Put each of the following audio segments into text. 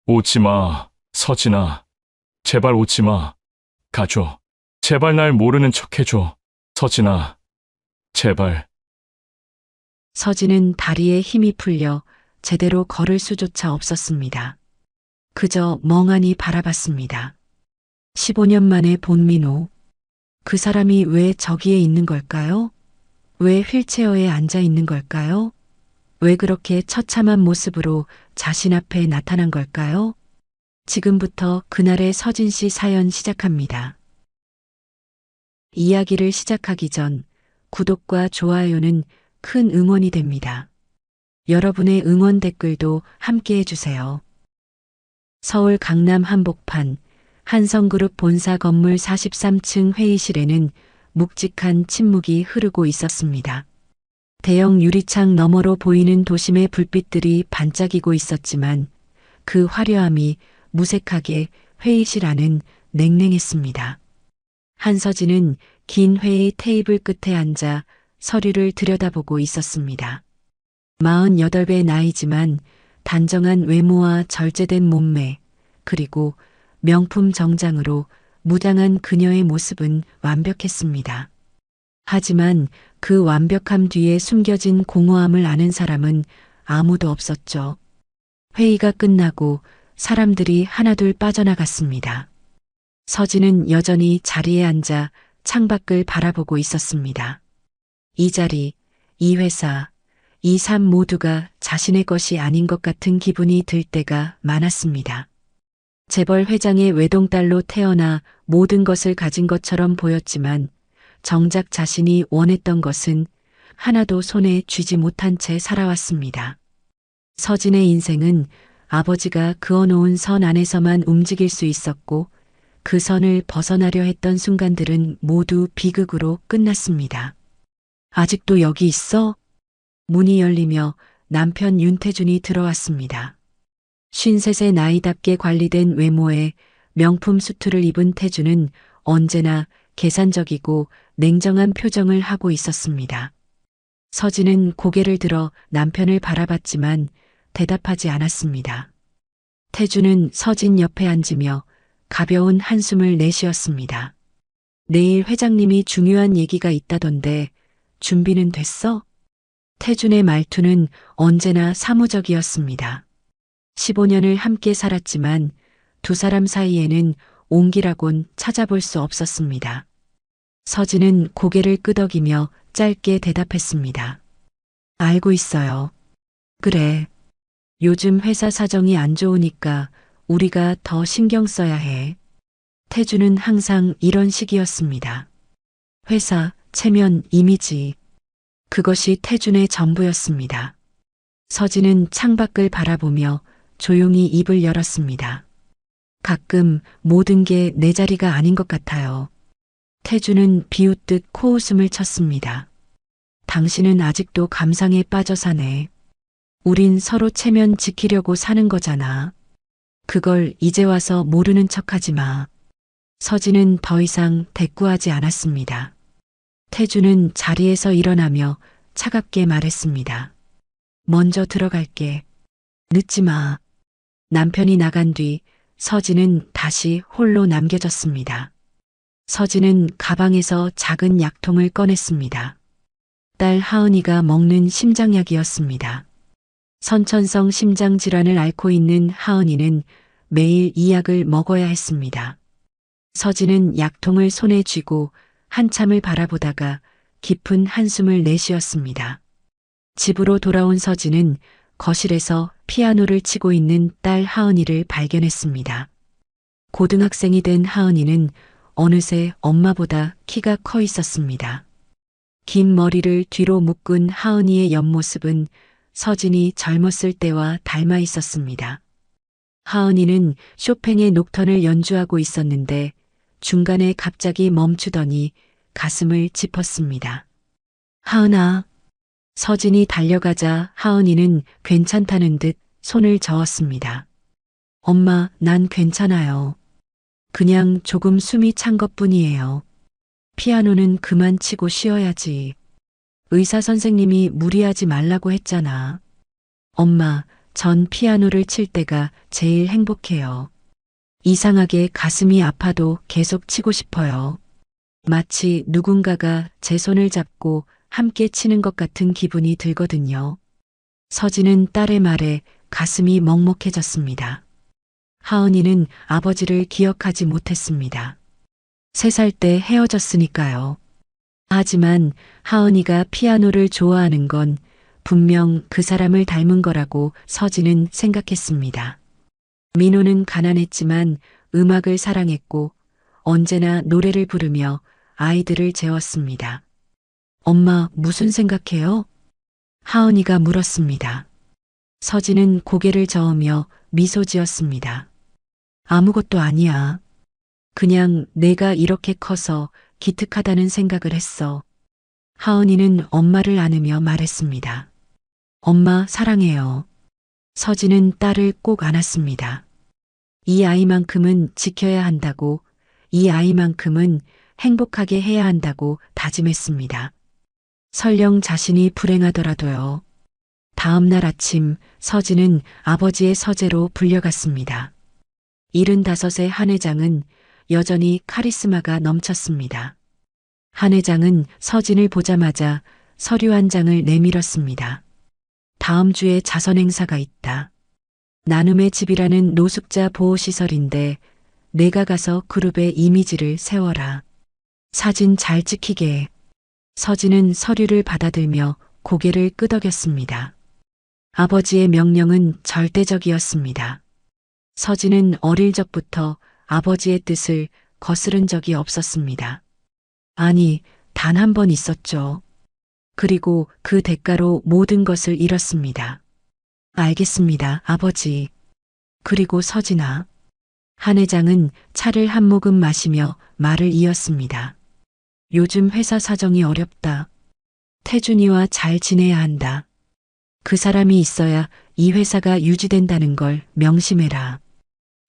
오지 마, 서진아. 제발 오지 마. 가줘. 제발 날 모르는 척 해줘. 서진아, 제발. 서진은 다리에 힘이 풀려 제대로 걸을 수조차 없었습니다. 그저 멍하니 바라봤습니다. 15년 만에 본 민호. 그 사람이 왜 저기에 있는 걸까요? 왜 휠체어에 앉아 있는 걸까요? 왜 그렇게 처참한 모습으로 자신 앞에 나타난 걸까요? 지금부터 그날의 서진 씨 사연 시작합니다. 이야기를 시작하기 전 구독과 좋아요는 큰 응원이 됩니다. 여러분의 응원 댓글도 함께 해주세요. 서울 강남 한복판 한성그룹 본사 건물 43층 회의실에는 묵직한 침묵이 흐르고 있었습니다. 대형 유리창 너머로 보이는 도심의 불빛들이 반짝이고 있었지만 그 화려함이 무색하게 회의실 안은 냉랭했습니다. 한서진은 긴 회의 테이블 끝에 앉아 서류를 들여다보고 있었습니다. 48배 나이지만 단정한 외모와 절제된 몸매, 그리고 명품 정장으로 무장한 그녀의 모습은 완벽했습니다. 하지만 그 완벽함 뒤에 숨겨진 공허함을 아는 사람은 아무도 없었죠. 회의가 끝나고 사람들이 하나둘 빠져나갔습니다. 서진은 여전히 자리에 앉아 창밖을 바라보고 있었습니다. 이 자리, 이 회사, 이 삶 모두가 자신의 것이 아닌 것 같은 기분이 들 때가 많았습니다. 재벌 회장의 외동딸로 태어나 모든 것을 가진 것처럼 보였지만 정작 자신이 원했던 것은 하나도 손에 쥐지 못한 채 살아왔습니다. 서진의 인생은 아버지가 그어놓은 선 안에서만 움직일 수 있었고 그 선을 벗어나려 했던 순간들은 모두 비극으로 끝났습니다. 아직도 여기 있어? 문이 열리며 남편 윤태준이 들어왔습니다. 53의 나이답게 관리된 외모에 명품 수트를 입은 태준은 언제나 계산적이고 냉정한 표정을 하고 있었습니다. 서진은 고개를 들어 남편을 바라봤지만 대답하지 않았습니다. 태준은 서진 옆에 앉으며 가벼운 한숨을 내쉬었습니다. 내일 회장님이 중요한 얘기가 있다던데 준비는 됐어? 태준의 말투는 언제나 사무적이었습니다. 15년을 함께 살았지만 두 사람 사이에는 온기라곤 찾아볼 수 없었습니다. 서진은 고개를 끄덕이며 짧게 대답했습니다. 알고 있어요. 그래. 요즘 회사 사정이 안 좋으니까 우리가 더 신경 써야 해. 태준은 항상 이런 식이었습니다. 회사, 체면, 이미지. 그것이 태준의 전부였습니다. 서진은 창밖을 바라보며 조용히 입을 열었습니다. 가끔 모든 게 내 자리가 아닌 것 같아요. 태준은 비웃듯 코웃음을 쳤습니다. 당신은 아직도 감상에 빠져 사네. 우린 서로 체면 지키려고 사는 거잖아. 그걸 이제 와서 모르는 척하지 마. 서진은 더 이상 대꾸하지 않았습니다. 태준은 자리에서 일어나며 차갑게 말했습니다. 먼저 들어갈게. 늦지 마. 남편이 나간 뒤 서진은 다시 홀로 남겨졌습니다. 서진은 가방에서 작은 약통을 꺼냈습니다. 딸 하은이가 먹는 심장약이었습니다. 선천성 심장 질환을 앓고 있는 하은이는 매일 이 약을 먹어야 했습니다. 서진은 약통을 손에 쥐고 한참을 바라보다가 깊은 한숨을 내쉬었습니다. 집으로 돌아온 서진은 거실에서 피아노를 치고 있는 딸 하은이를 발견했습니다. 고등학생이 된 하은이는 어느새 엄마보다 키가 커 있었습니다. 긴 머리를 뒤로 묶은 하은이의 옆모습은 서진이 젊었을 때와 닮아 있었습니다. 하은이는 쇼팽의 녹턴을 연주하고 있었는데 중간에 갑자기 멈추더니 가슴을 짚었습니다. 하은아. 서진이 달려가자 하은이는 괜찮다는 듯 손을 저었습니다. 엄마, 난 괜찮아요. 그냥 조금 숨이 찬 것뿐이에요. 피아노는 그만 치고 쉬어야지. 의사 선생님이 무리하지 말라고 했잖아. 엄마, 전 피아노를 칠 때가 제일 행복해요. 이상하게 가슴이 아파도 계속 치고 싶어요. 마치 누군가가 제 손을 잡고 함께 치는 것 같은 기분이 들거든요. 서진은 딸의 말에 가슴이 먹먹해졌습니다. 하은이는 아버지를 기억하지 못했습니다. 3살 때 헤어졌으니까요. 하지만 하은이가 피아노를 좋아하는 건 분명 그 사람을 닮은 거라고 서진은 생각했습니다. 민호는 가난했지만 음악을 사랑했고 언제나 노래를 부르며 아이들을 재웠습니다. 엄마, 무슨 생각해요? 하은이가 물었습니다. 서진은 고개를 저으며 미소 지었습니다. 아무것도 아니야. 그냥 내가 이렇게 커서 기특하다는 생각을 했어. 하은이는 엄마를 안으며 말했습니다. 엄마, 사랑해요. 서진은 딸을 꼭 안았습니다. 이 아이만큼은 지켜야 한다고, 이 아이만큼은 행복하게 해야 한다고 다짐했습니다. 설령 자신이 불행하더라도요. 다음 날 아침 서진은 아버지의 서재로 불려갔습니다. 75의 한 회장은 여전히 카리스마가 넘쳤습니다. 한 회장은 서진을 보자마자 서류 한 장을 내밀었습니다. 다음 주에 자선 행사가 있다. 나눔의 집이라는 노숙자 보호시설인데 내가 가서 그룹의 이미지를 세워라. 사진 잘 찍히게. 서진은 서류를 받아들며 고개를 끄덕였습니다. 아버지의 명령은 절대적이었습니다. 서진은 어릴 적부터 아버지의 뜻을 거스른 적이 없었습니다. 아니, 단 한 번 있었죠. 그리고 그 대가로 모든 것을 잃었습니다. 알겠습니다, 아버지. 그리고 서진아. 한 회장은 차를 한 모금 마시며 말을 이었습니다. 요즘 회사 사정이 어렵다. 태준이와 잘 지내야 한다. 그 사람이 있어야 이 회사가 유지된다는 걸 명심해라.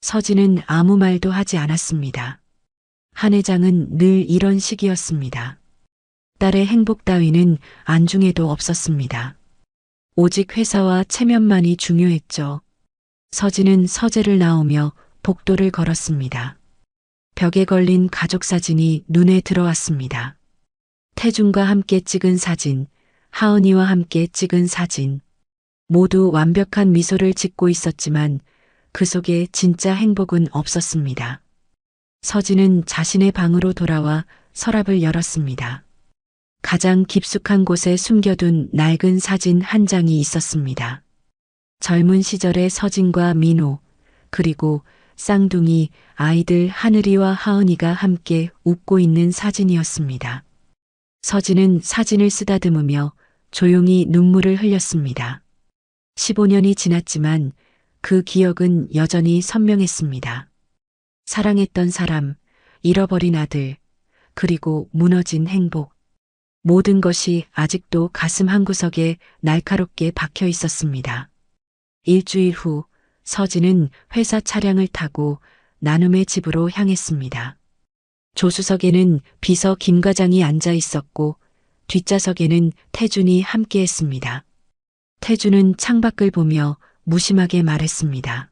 서진은 아무 말도 하지 않았습니다. 한 회장은 늘 이런 식이었습니다. 딸의 행복 따위는 안중에도 없었습니다. 오직 회사와 체면만이 중요했죠. 서진은 서재를 나오며 복도를 걸었습니다. 벽에 걸린 가족 사진이 눈에 들어왔습니다. 태준과 함께 찍은 사진, 하은이와 함께 찍은 사진. 모두 완벽한 미소를 짓고 있었지만 그 속에 진짜 행복은 없었습니다. 서진은 자신의 방으로 돌아와 서랍을 열었습니다. 가장 깊숙한 곳에 숨겨둔 낡은 사진 한 장이 있었습니다. 젊은 시절의 서진과 민호, 그리고 쌍둥이 아이들 하늘이와 하은이가 함께 웃고 있는 사진이었습니다. 서진은 사진을 쓰다듬으며 조용히 눈물을 흘렸습니다. 15년이 지났지만 그 기억은 여전히 선명했습니다. 사랑했던 사람, 잃어버린 아들, 그리고 무너진 행복. 모든 것이 아직도 가슴 한구석에 날카롭게 박혀 있었습니다. 일주일 후 서진은 회사 차량을 타고 나눔의 집으로 향했습니다. 조수석에는 비서 김 과장이 앉아 있었고 뒷좌석에는 태준이 함께했습니다. 태준은 창밖을 보며 무심하게 말했습니다.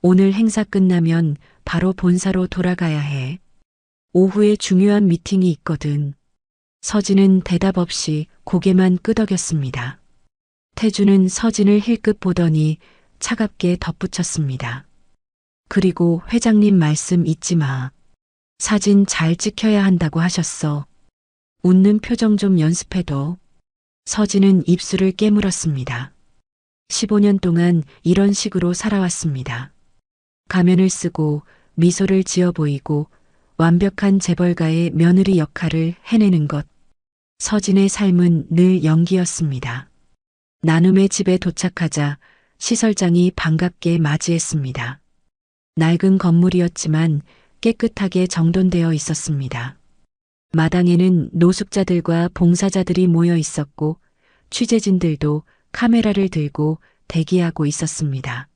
오늘 행사 끝나면 바로 본사로 돌아가야 해. 오후에 중요한 미팅이 있거든. 서진은 대답 없이 고개만 끄덕였습니다. 태준은 서진을 힐끗 보더니 차갑게 덧붙였습니다. 그리고 회장님 말씀 잊지 마. 사진 잘 찍혀야 한다고 하셨어. 웃는 표정 좀 연습해도. 서진은 입술을 깨물었습니다. 15년 동안 이런 식으로 살아왔습니다. 가면을 쓰고 미소를 지어 보이고 완벽한 재벌가의 며느리 역할을 해내는 것. 서진의 삶은 늘 연기였습니다. 나눔의 집에 도착하자 시설장이 반갑게 맞이했습니다. 낡은 건물이었지만 깨끗하게 정돈되어 있었습니다. 마당에는 노숙자들과 봉사자들이 모여 있었고 취재진들도 카메라를 들고 대기하고 있었습니다.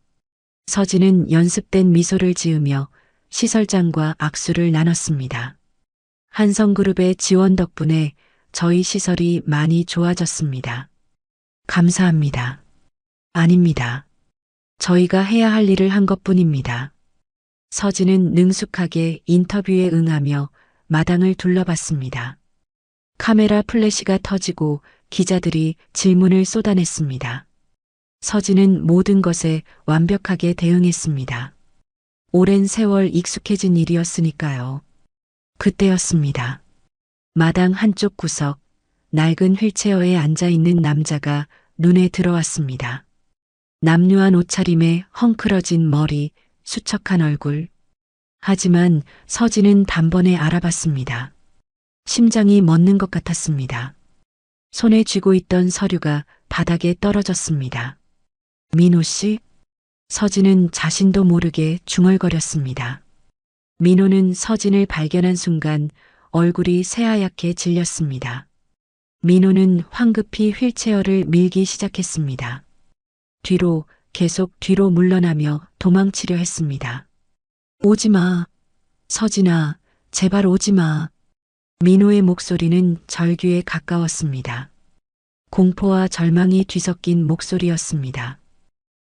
서진은 연습된 미소를 지으며 시설장과 악수를 나눴습니다. 한성그룹의 지원 덕분에 저희 시설이 많이 좋아졌습니다. 감사합니다. 아닙니다. 저희가 해야 할 일을 한 것뿐입니다. 서진은 능숙하게 인터뷰에 응하며 마당을 둘러봤습니다. 카메라 플래시가 터지고 기자들이 질문을 쏟아냈습니다. 서진은 모든 것에 완벽하게 대응했습니다. 오랜 세월 익숙해진 일이었으니까요. 그때였습니다. 마당 한쪽 구석, 낡은 휠체어에 앉아 있는 남자가 눈에 들어왔습니다. 남루한 옷차림에 헝클어진 머리, 수척한 얼굴. 하지만 서진은 단번에 알아봤습니다. 심장이 멎는 것 같았습니다. 손에 쥐고 있던 서류가 바닥에 떨어졌습니다. 민호 씨? 서진은 자신도 모르게 중얼거렸습니다. 민호는 서진을 발견한 순간 얼굴이 새하얗게 질렸습니다. 민호는 황급히 휠체어를 밀기 시작했습니다. 뒤로, 계속 뒤로 물러나며 도망치려 했습니다. 오지 마. 서진아, 제발 오지 마. 민호의 목소리는 절규에 가까웠습니다. 공포와 절망이 뒤섞인 목소리였습니다.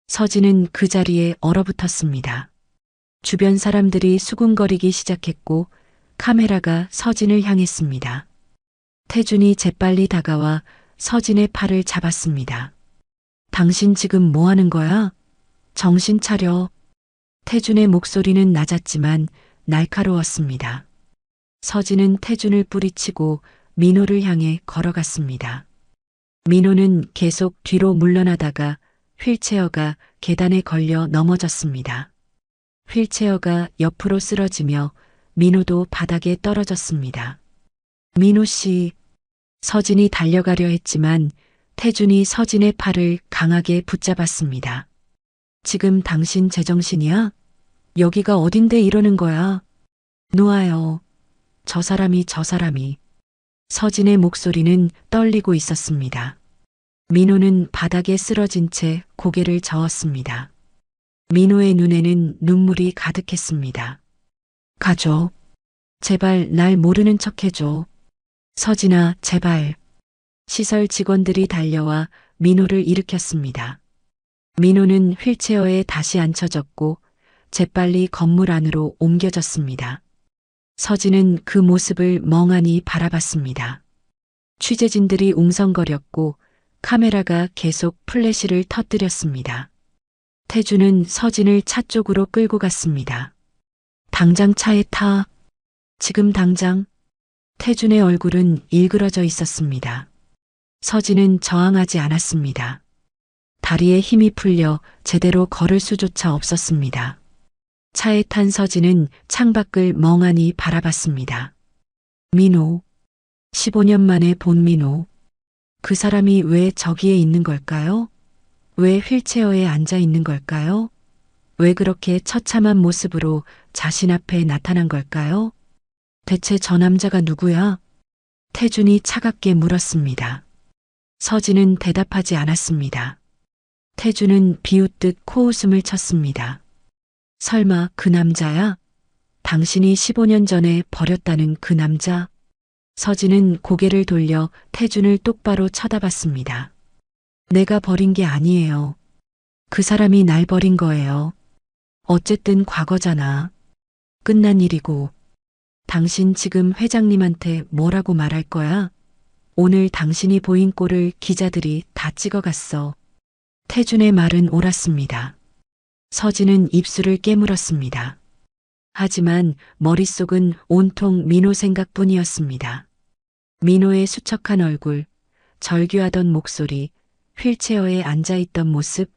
서진은 그 자리에 얼어붙었습니다. 주변 사람들이 수군거리기 시작했고 카메라가 서진을 향했습니다. 태준이 재빨리 다가와 서진의 팔을 잡았습니다. 당신 지금 뭐 하는 거야? 정신 차려. 태준의 목소리는 낮았지만 날카로웠습니다. 서진은 태준을 뿌리치고 민호를 향해 걸어갔습니다. 민호는 계속 뒤로 물러나다가 휠체어가 계단에 걸려 넘어졌습니다. 휠체어가 옆으로 쓰러지며 민호도 바닥에 떨어졌습니다. 민호 씨, 서진이 달려가려 했지만 태준이 서진의 팔을 강하게 붙잡았습니다. 지금 당신 제정신이야? 여기가 어딘데 이러는 거야? 놓아요. 저 사람이. 서진의 목소리는 떨리고 있었습니다. 민호는 바닥에 쓰러진 채 고개를 저었습니다. 민호의 눈에는 눈물이 가득했습니다. 가줘. 제발 날 모르는 척 해줘. 서진아, 제발. 시설 직원들이 달려와 민호를 일으켰습니다. 민호는 휠체어에 다시 앉혀졌고 재빨리 건물 안으로 옮겨졌습니다. 서진은 그 모습을 멍하니 바라봤습니다. 취재진들이 웅성거렸고 카메라가 계속 플래시를 터뜨렸습니다. 태준은 서진을 차 쪽으로 끌고 갔습니다. 당장 차에 타. 지금 당장. 태준의 얼굴은 일그러져 있었습니다. 서진은 저항하지 않았습니다. 다리에 힘이 풀려 제대로 걸을 수조차 없었습니다. 차에 탄 서진은 창밖을 멍하니 바라봤습니다. 민호. 15년 만에 본 민호. 그 사람이 왜 저기에 있는 걸까요? 왜 휠체어에 앉아 있는 걸까요? 왜 그렇게 처참한 모습으로 자신 앞에 나타난 걸까요? 대체 저 남자가 누구야? 태준이 차갑게 물었습니다. 서진은 대답하지 않았습니다. 태준은 비웃듯 코웃음을 쳤습니다. 설마 그 남자야? 당신이 15년 전에 버렸다는 그 남자? 서진은 고개를 돌려 태준을 똑바로 쳐다봤습니다. 내가 버린 게 아니에요. 그 사람이 날 버린 거예요. 어쨌든 과거잖아. 끝난 일이고. 당신 지금 회장님한테 뭐라고 말할 거야? 오늘 당신이 보인 꼴을 기자들이 다 찍어갔어. 태준의 말은 옳았습니다. 서진은 입술을 깨물었습니다. 하지만 머릿속은 온통 민호 생각뿐이었습니다. 민호의 수척한 얼굴, 절규하던 목소리, 휠체어에 앉아있던 모습,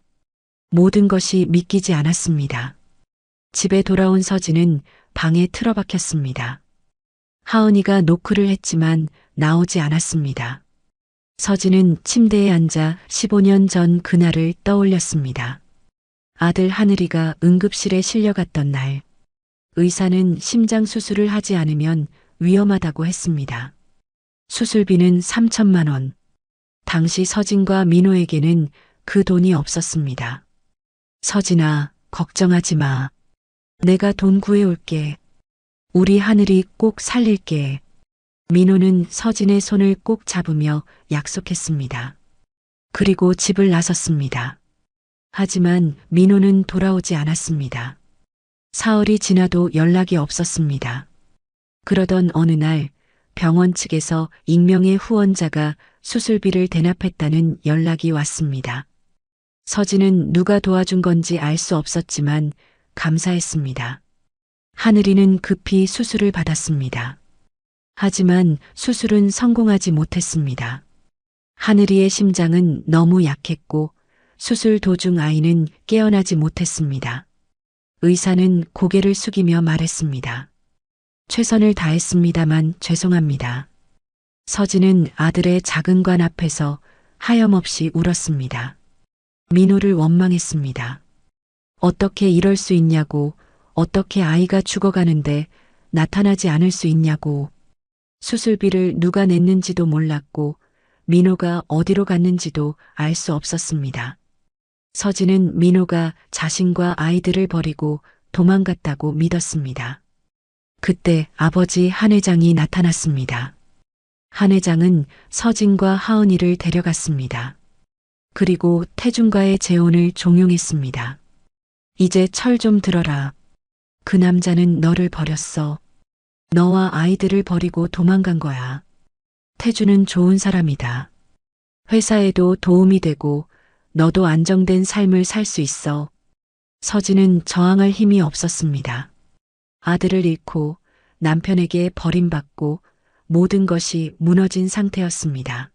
모든 것이 믿기지 않았습니다. 집에 돌아온 서진은 방에 틀어박혔습니다. 하은이가 노크를 했지만 나오지 않았습니다. 서진은 침대에 앉아 15년 전 그날을 떠올렸습니다. 아들 하늘이가 응급실에 실려갔던 날, 의사는 심장 수술을 하지 않으면 위험하다고 했습니다. 수술비는 3천만 원. 당시 서진과 민호에게는 그 돈이 없었습니다. 서진아, 걱정하지 마. 내가 돈 구해올게. 우리 하늘이 꼭 살릴게. 민호는 서진의 손을 꼭 잡으며 약속했습니다. 그리고 집을 나섰습니다. 하지만 민호는 돌아오지 않았습니다. 사흘이 지나도 연락이 없었습니다. 그러던 어느 날 병원 측에서 익명의 후원자가 수술비를 대납했다는 연락이 왔습니다. 서진은 누가 도와준 건지 알 수 없었지만 감사했습니다. 하늘이는 급히 수술을 받았습니다. 하지만 수술은 성공하지 못했습니다. 하늘이의 심장은 너무 약했고 수술 도중 아이는 깨어나지 못했습니다. 의사는 고개를 숙이며 말했습니다. 최선을 다했습니다만 죄송합니다. 서진은 아들의 작은 관 앞에서 하염없이 울었습니다. 민호를 원망했습니다. 어떻게 이럴 수 있냐고, 어떻게 아이가 죽어가는데 나타나지 않을 수 있냐고. 수술비를 누가 냈는지도 몰랐고 민호가 어디로 갔는지도 알 수 없었습니다. 서진은 민호가 자신과 아이들을 버리고 도망갔다고 믿었습니다. 그때 아버지 한 회장이 나타났습니다. 한 회장은 서진과 하은이를 데려갔습니다. 그리고 태준과의 재혼을 종용했습니다. 이제 철 좀 들어라. 그 남자는 너를 버렸어. 너와 아이들을 버리고 도망간 거야. 태준은 좋은 사람이다. 회사에도 도움이 되고 너도 안정된 삶을 살 수 있어. 서진은 저항할 힘이 없었습니다. 아들을 잃고 남편에게 버림받고 모든 것이 무너진 상태였습니다.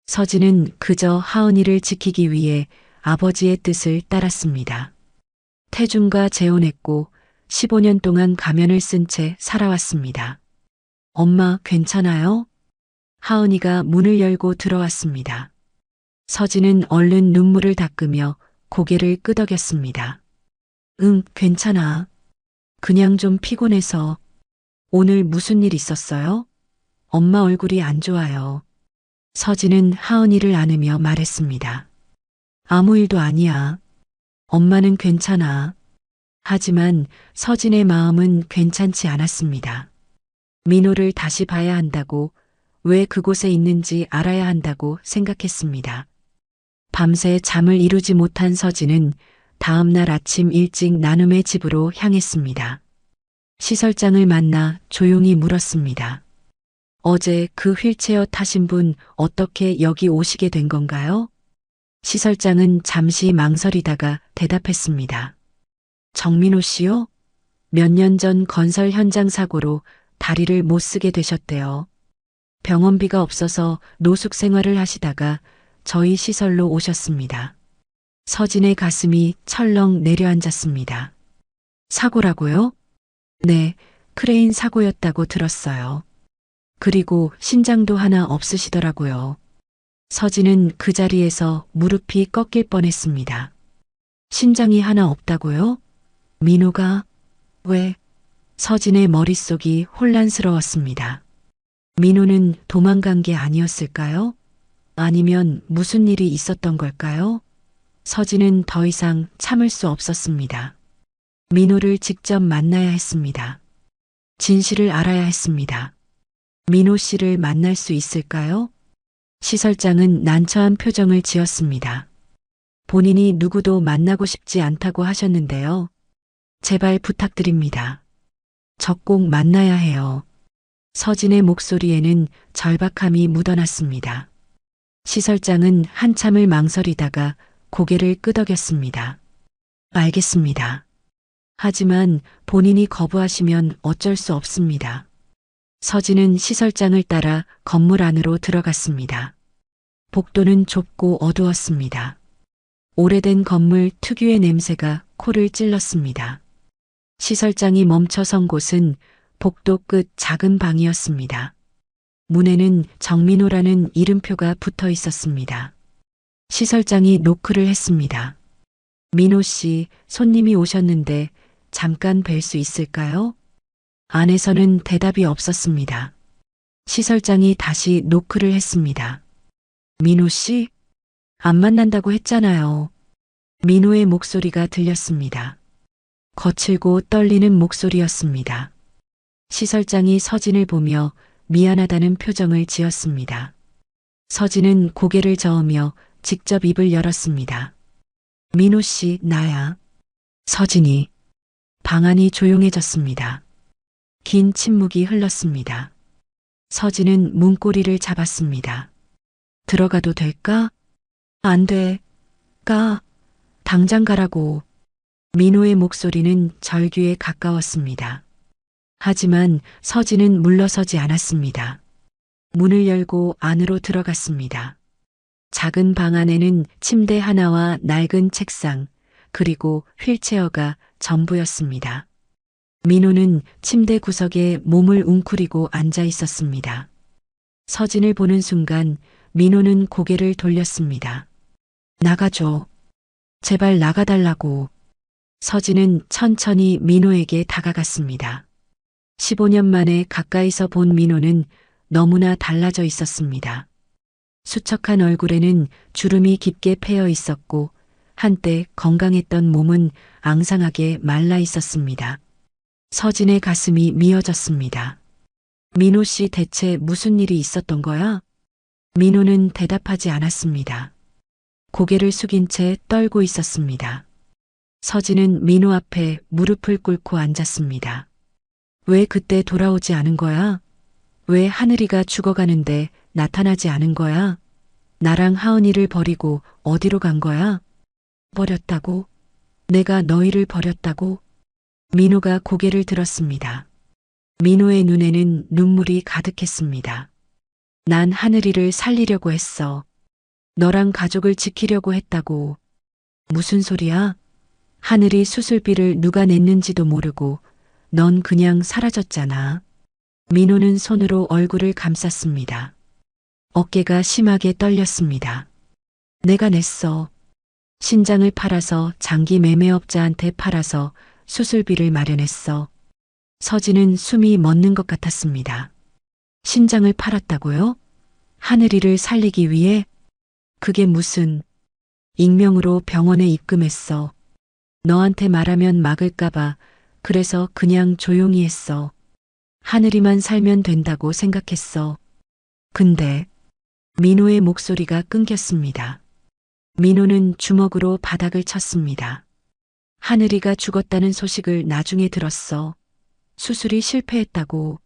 서진은 그저 하은이를 지키기 위해 아버지의 뜻을 따랐습니다. 태준과 재혼했고 15년 동안 가면을 쓴 채 살아왔습니다. 엄마 괜찮아요? 하은이가 문을 열고 들어왔습니다. 서진은 얼른 눈물을 닦으며 고개를 끄덕였습니다. 응, 괜찮아. 그냥 좀 피곤해서. 오늘 무슨 일 있었어요? 엄마 얼굴이 안 좋아요. 서진은 하은이를 안으며 말했습니다. 아무 일도 아니야. 엄마는 괜찮아. 하지만 서진의 마음은 괜찮지 않았습니다. 민호를 다시 봐야 한다고, 왜 그곳에 있는지 알아야 한다고 생각했습니다. 밤새 잠을 이루지 못한 서진은 다음 날 아침 일찍 나눔의 집으로 향했습니다. 시설장을 만나 조용히 물었습니다. 어제 그 휠체어 타신 분 어떻게 여기 오시게 된 건가요? 시설장은 잠시 망설이다가 대답했습니다. 정민호 씨요? 몇 년 전 건설 현장 사고로 다리를 못 쓰게 되셨대요. 병원비가 없어서 노숙 생활을 하시다가 저희 시설로 오셨습니다. 서진의 가슴이 철렁 내려앉았습니다. 사고라고요? 네, 크레인 사고였다고 들었어요. 그리고 신장도 하나 없으시더라고요. 서진은 그 자리에서 무릎이 꺾일 뻔했습니다. 신장이 하나 없다고요? 민호가 왜? 서진의 머릿속이 혼란스러웠습니다. 민호는 도망간 게 아니었을까요? 아니면 무슨 일이 있었던 걸까요? 서진은 더 이상 참을 수 없었습니다. 민호를 직접 만나야 했습니다. 진실을 알아야 했습니다. 민호 씨를 만날 수 있을까요? 시설장은 난처한 표정을 지었습니다. 본인이 누구도 만나고 싶지 않다고 하셨는데요. 제발 부탁드립니다. 저 꼭 만나야 해요. 서진의 목소리에는 절박함이 묻어났습니다. 시설장은 한참을 망설이다가 고개를 끄덕였습니다. 알겠습니다. 하지만 본인이 거부하시면 어쩔 수 없습니다. 서진은 시설장을 따라 건물 안으로 들어갔습니다. 복도는 좁고 어두웠습니다. 오래된 건물 특유의 냄새가 코를 찔렀습니다. 시설장이 멈춰선 곳은 복도 끝 작은 방이었습니다. 문에는 정민호라는 이름표가 붙어 있었습니다. 시설장이 노크를 했습니다. 민호 씨, 손님이 오셨는데 잠깐 뵐 수 있을까요? 안에서는 대답이 없었습니다. 시설장이 다시 노크를 했습니다. 민호 씨? 안 만난다고 했잖아요. 민호의 목소리가 들렸습니다. 거칠고 떨리는 목소리였습니다. 시설장이 서진을 보며 미안하다는 표정을 지었습니다. 서진은 고개를 저으며 직접 입을 열었습니다. 민호 씨, 나야. 서진이. 방 안이 조용해졌습니다. 긴 침묵이 흘렀습니다. 서진은 문고리를 잡았습니다. 들어가도 될까? 안 돼. 가. 당장 가라고. 민호의 목소리는 절규에 가까웠습니다. 하지만 서진은 물러서지 않았습니다. 문을 열고 안으로 들어갔습니다. 작은 방 안에는 침대 하나와 낡은 책상, 그리고 휠체어가 전부였습니다. 민호는 침대 구석에 몸을 웅크리고 앉아 있었습니다. 서진을 보는 순간 민호는 고개를 돌렸습니다. 나가줘. 제발 나가달라고. 서진은 천천히 민호에게 다가갔습니다. 15년 만에 가까이서 본 민호는 너무나 달라져 있었습니다. 수척한 얼굴에는 주름이 깊게 패여 있었고 한때 건강했던 몸은 앙상하게 말라 있었습니다. 서진의 가슴이 미어졌습니다. 민호 씨, 대체 무슨 일이 있었던 거야? 민호는 대답하지 않았습니다. 고개를 숙인 채 떨고 있었습니다. 서진은 민호 앞에 무릎을 꿇고 앉았습니다. 왜 그때 돌아오지 않은 거야? 왜 하늘이가 죽어가는데 나타나지 않은 거야? 나랑 하은이를 버리고 어디로 간 거야? 버렸다고? 내가 너희를 버렸다고? 민호가 고개를 들었습니다. 민호의 눈에는 눈물이 가득했습니다. 난 하늘이를 살리려고 했어. 너랑 가족을 지키려고 했다고. 무슨 소리야? 하늘이 수술비를 누가 냈는지도 모르고 넌 그냥 사라졌잖아. 민호는 손으로 얼굴을 감쌌습니다. 어깨가 심하게 떨렸습니다. 내가 냈어. 신장을 팔아서 장기 매매업자한테 팔아서 수술비를 마련했어. 서진은 숨이 멎는 것 같았습니다. 신장을 팔았다고요? 하늘이를 살리기 위해? 그게 무슨... 익명으로 병원에 입금했어. 너한테 말하면 막을까봐 그래서 그냥 조용히 했어. 하늘이만 살면 된다고 생각했어. 근데 민호의 목소리가 끊겼습니다. 민호는 주먹으로 바닥을 쳤습니다. 하늘이가 죽었다는 소식을 나중에 들었어. 수술이 실패했다고.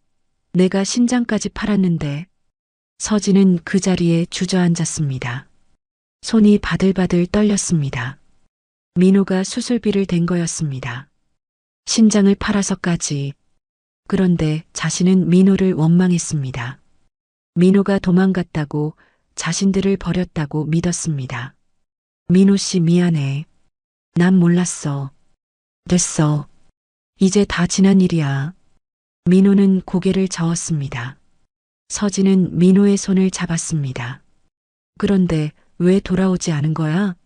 내가 신장까지 팔았는데. 서진은 그 자리에 주저앉았습니다. 손이 바들바들 떨렸습니다. 민호가 수술비를 댄 거였습니다. 신장을 팔아서까지. 그런데 자신은 민호를 원망했습니다. 민호가 도망갔다고, 자신들을 버렸다고 믿었습니다. 민호 씨, 미안해. 난 몰랐어. 됐어. 이제 다 지난 일이야. 민호는 고개를 저었습니다. 서진은 민호의 손을 잡았습니다. 그런데 왜 돌아오지 않은 거야?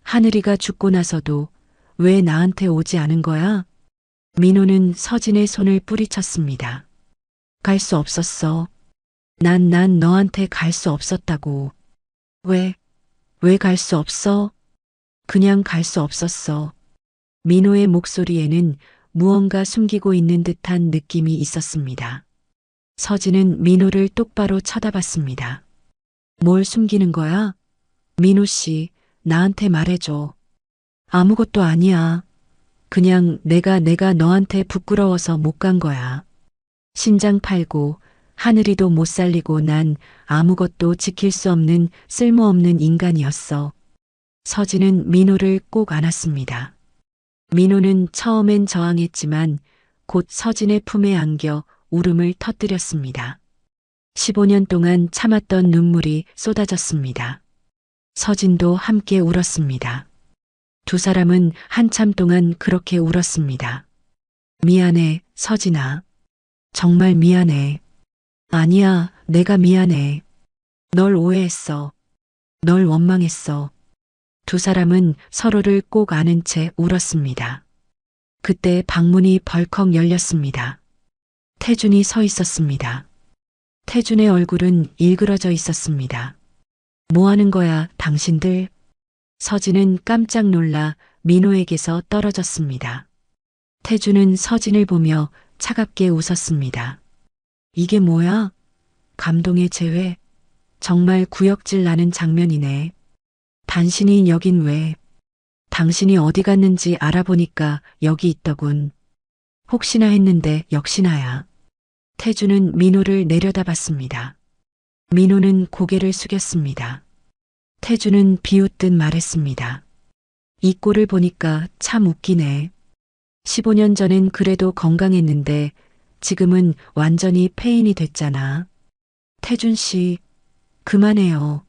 하늘이가 죽고 나서도 왜 나한테 오지 않은 거야? 민호는 서진의 손을 뿌리쳤습니다. 갈 수 없었어. 난 너한테 갈 수 없었다고. 왜 갈 수 없어? 그냥 갈 수 없었어. 민호의 목소리에는 무언가 숨기고 있는 듯한 느낌이 있었습니다. 서진은 민호를 똑바로 쳐다봤습니다. 뭘 숨기는 거야? 민호 씨, 나한테 말해줘. 아무것도 아니야. 그냥 내가 너한테 부끄러워서 못 간 거야. 신장 팔고 하늘이도 못 살리고 난 아무것도 지킬 수 없는 쓸모없는 인간이었어. 서진은 민호를 꼭 안았습니다. 민호는 처음엔 저항했지만 곧 서진의 품에 안겨 울음을 터뜨렸습니다. 15년 동안 참았던 눈물이 쏟아졌습니다. 서진도 함께 울었습니다. 두 사람은 한참 동안 그렇게 울었습니다. 미안해, 서진아. 정말 미안해. 아니야, 내가 미안해. 널 오해했어. 널 원망했어. 두 사람은 서로를 꼭 안은 채 울었습니다. 그때 방문이 벌컥 열렸습니다. 태준이 서 있었습니다. 태준의 얼굴은 일그러져 있었습니다. 뭐 하는 거야, 당신들? 서진은 깜짝 놀라 민호에게서 떨어졌습니다. 태준은 서진을 보며 차갑게 웃었습니다. 이게 뭐야? 감동의 재회. 정말 구역질 나는 장면이네. 당신이 여긴 왜? 당신이 어디 갔는지 알아보니까 여기 있더군. 혹시나 했는데 역시나야. 태주는 민호를 내려다봤습니다. 민호는 고개를 숙였습니다. 태주는 비웃듯 말했습니다. 이 꼴을 보니까 참 웃기네. 15년 전엔 그래도 건강했는데 지금은 완전히 폐인이 됐잖아. 태준 씨, 그만해요.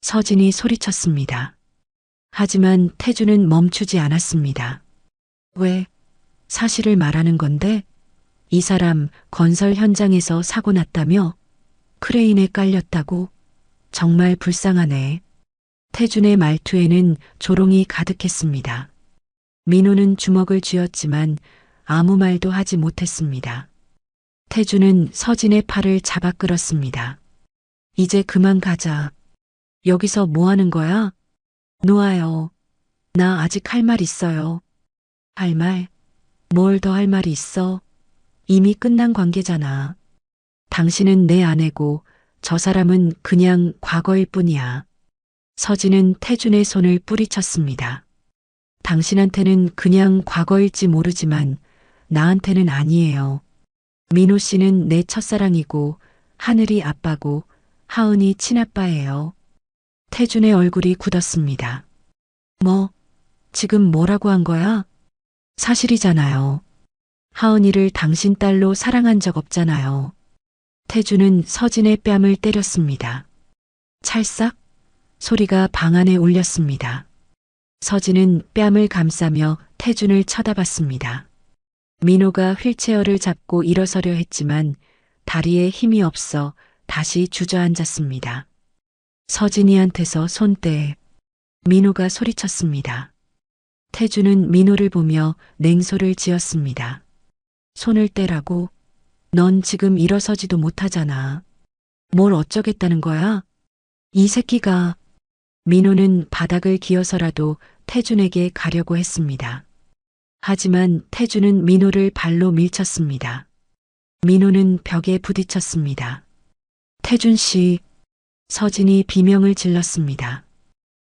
서진이 소리쳤습니다. 하지만 태주는 멈추지 않았습니다. 왜? 사실을 말하는 건데? 이 사람 건설 현장에서 사고 났다며? 크레인에 깔렸다고? 정말 불쌍하네. 태준의 말투에는 조롱이 가득했습니다. 민호는 주먹을 쥐었지만 아무 말도 하지 못했습니다. 태준은 서진의 팔을 잡아 끌었습니다. 이제 그만 가자. 여기서 뭐 하는 거야? 놓아요. 나 아직 할 말 있어요. 할 말? 뭘 더 할 말이 있어? 이미 끝난 관계잖아. 당신은 내 아내고 저 사람은 그냥 과거일 뿐이야. 서진은 태준의 손을 뿌리쳤습니다. 당신한테는 그냥 과거일지 모르지만 나한테는 아니에요. 민호 씨는 내 첫사랑이고 하늘이 아빠고 하은이 친아빠예요. 태준의 얼굴이 굳었습니다. 뭐, 지금 뭐라고 한 거야? 사실이잖아요. 하은이를 당신 딸로 사랑한 적 없잖아요. 태준은 서진의 뺨을 때렸습니다. 찰싹 소리가 방 안에 울렸습니다. 서진은 뺨을 감싸며 태준을 쳐다봤습니다. 민호가 휠체어를 잡고 일어서려 했지만 다리에 힘이 없어 다시 주저앉았습니다. 서진이한테서 손 떼. 민호가 소리쳤습니다. 태준은 민호를 보며 냉소를 지었습니다. 손을 떼라고? 넌 지금 일어서지도 못하잖아. 뭘 어쩌겠다는 거야? 이 새끼가. 민호는 바닥을 기어서라도 태준에게 가려고 했습니다. 하지만 태준은 민호를 발로 밀쳤습니다. 민호는 벽에 부딪혔습니다. 태준 씨. 서진이 비명을 질렀습니다.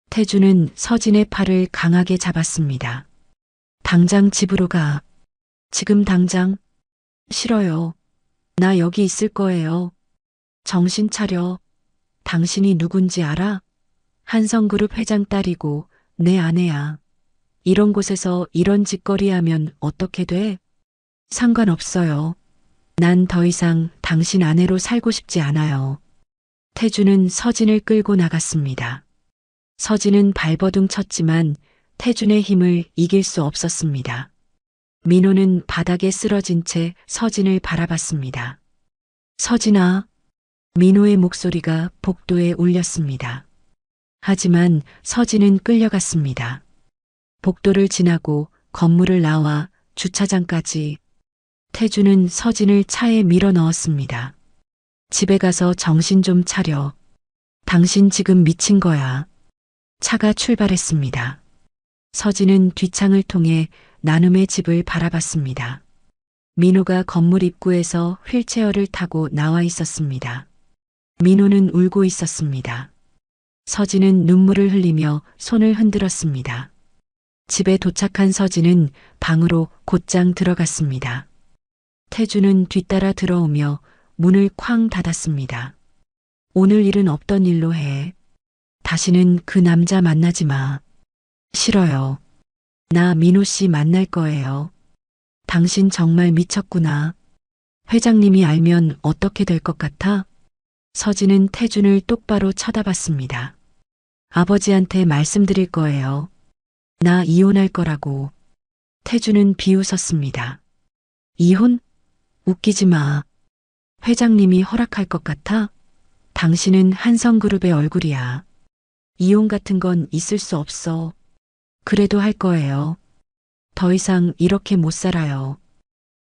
태준은 서진의 팔을 강하게 잡았습니다. 당장 집으로 가. 지금 당장. 싫어요. 나 여기 있을 거예요. 정신 차려. 당신이 누군지 알아? 한성그룹 회장 딸이고 내 아내야. 이런 곳에서 이런 짓거리 하면 어떻게 돼? 상관없어요. 난 더 이상 당신 아내로 살고 싶지 않아요. 태준은 서진을 끌고 나갔습니다. 서진은 발버둥 쳤지만 태준의 힘을 이길 수 없었습니다. 민호는 바닥에 쓰러진 채 서진을 바라봤습니다. 서진아. 민호의 목소리가 복도에 울렸습니다. 하지만 서진은 끌려갔습니다. 복도를 지나고 건물을 나와 주차장까지. 태준은 서진을 차에 밀어 넣었습니다. 집에 가서 정신 좀 차려. 당신 지금 미친 거야. 차가 출발했습니다. 서진은 뒷창을 통해 나눔의 집을 바라봤습니다. 민호가 건물 입구에서 휠체어를 타고 나와 있었습니다. 민호는 울고 있었습니다. 서진은 눈물을 흘리며 손을 흔들었습니다. 집에 도착한 서진은 방으로 곧장 들어갔습니다. 태준은 뒤따라 들어오며 문을 쾅 닫았습니다. 오늘 일은 없던 일로 해. 다시는 그 남자 만나지 마. 싫어요. 나 민호 씨 만날 거예요. 당신 정말 미쳤구나. 회장님이 알면 어떻게 될 것 같아? 서진은 태준을 똑바로 쳐다봤습니다. 아버지한테 말씀드릴 거예요. 나 이혼할 거라고. 태준은 비웃었습니다. 이혼? 웃기지 마. 회장님이 허락할 것 같아? 당신은 한성그룹의 얼굴이야. 이혼 같은 건 있을 수 없어. 그래도 할 거예요. 더 이상 이렇게 못 살아요.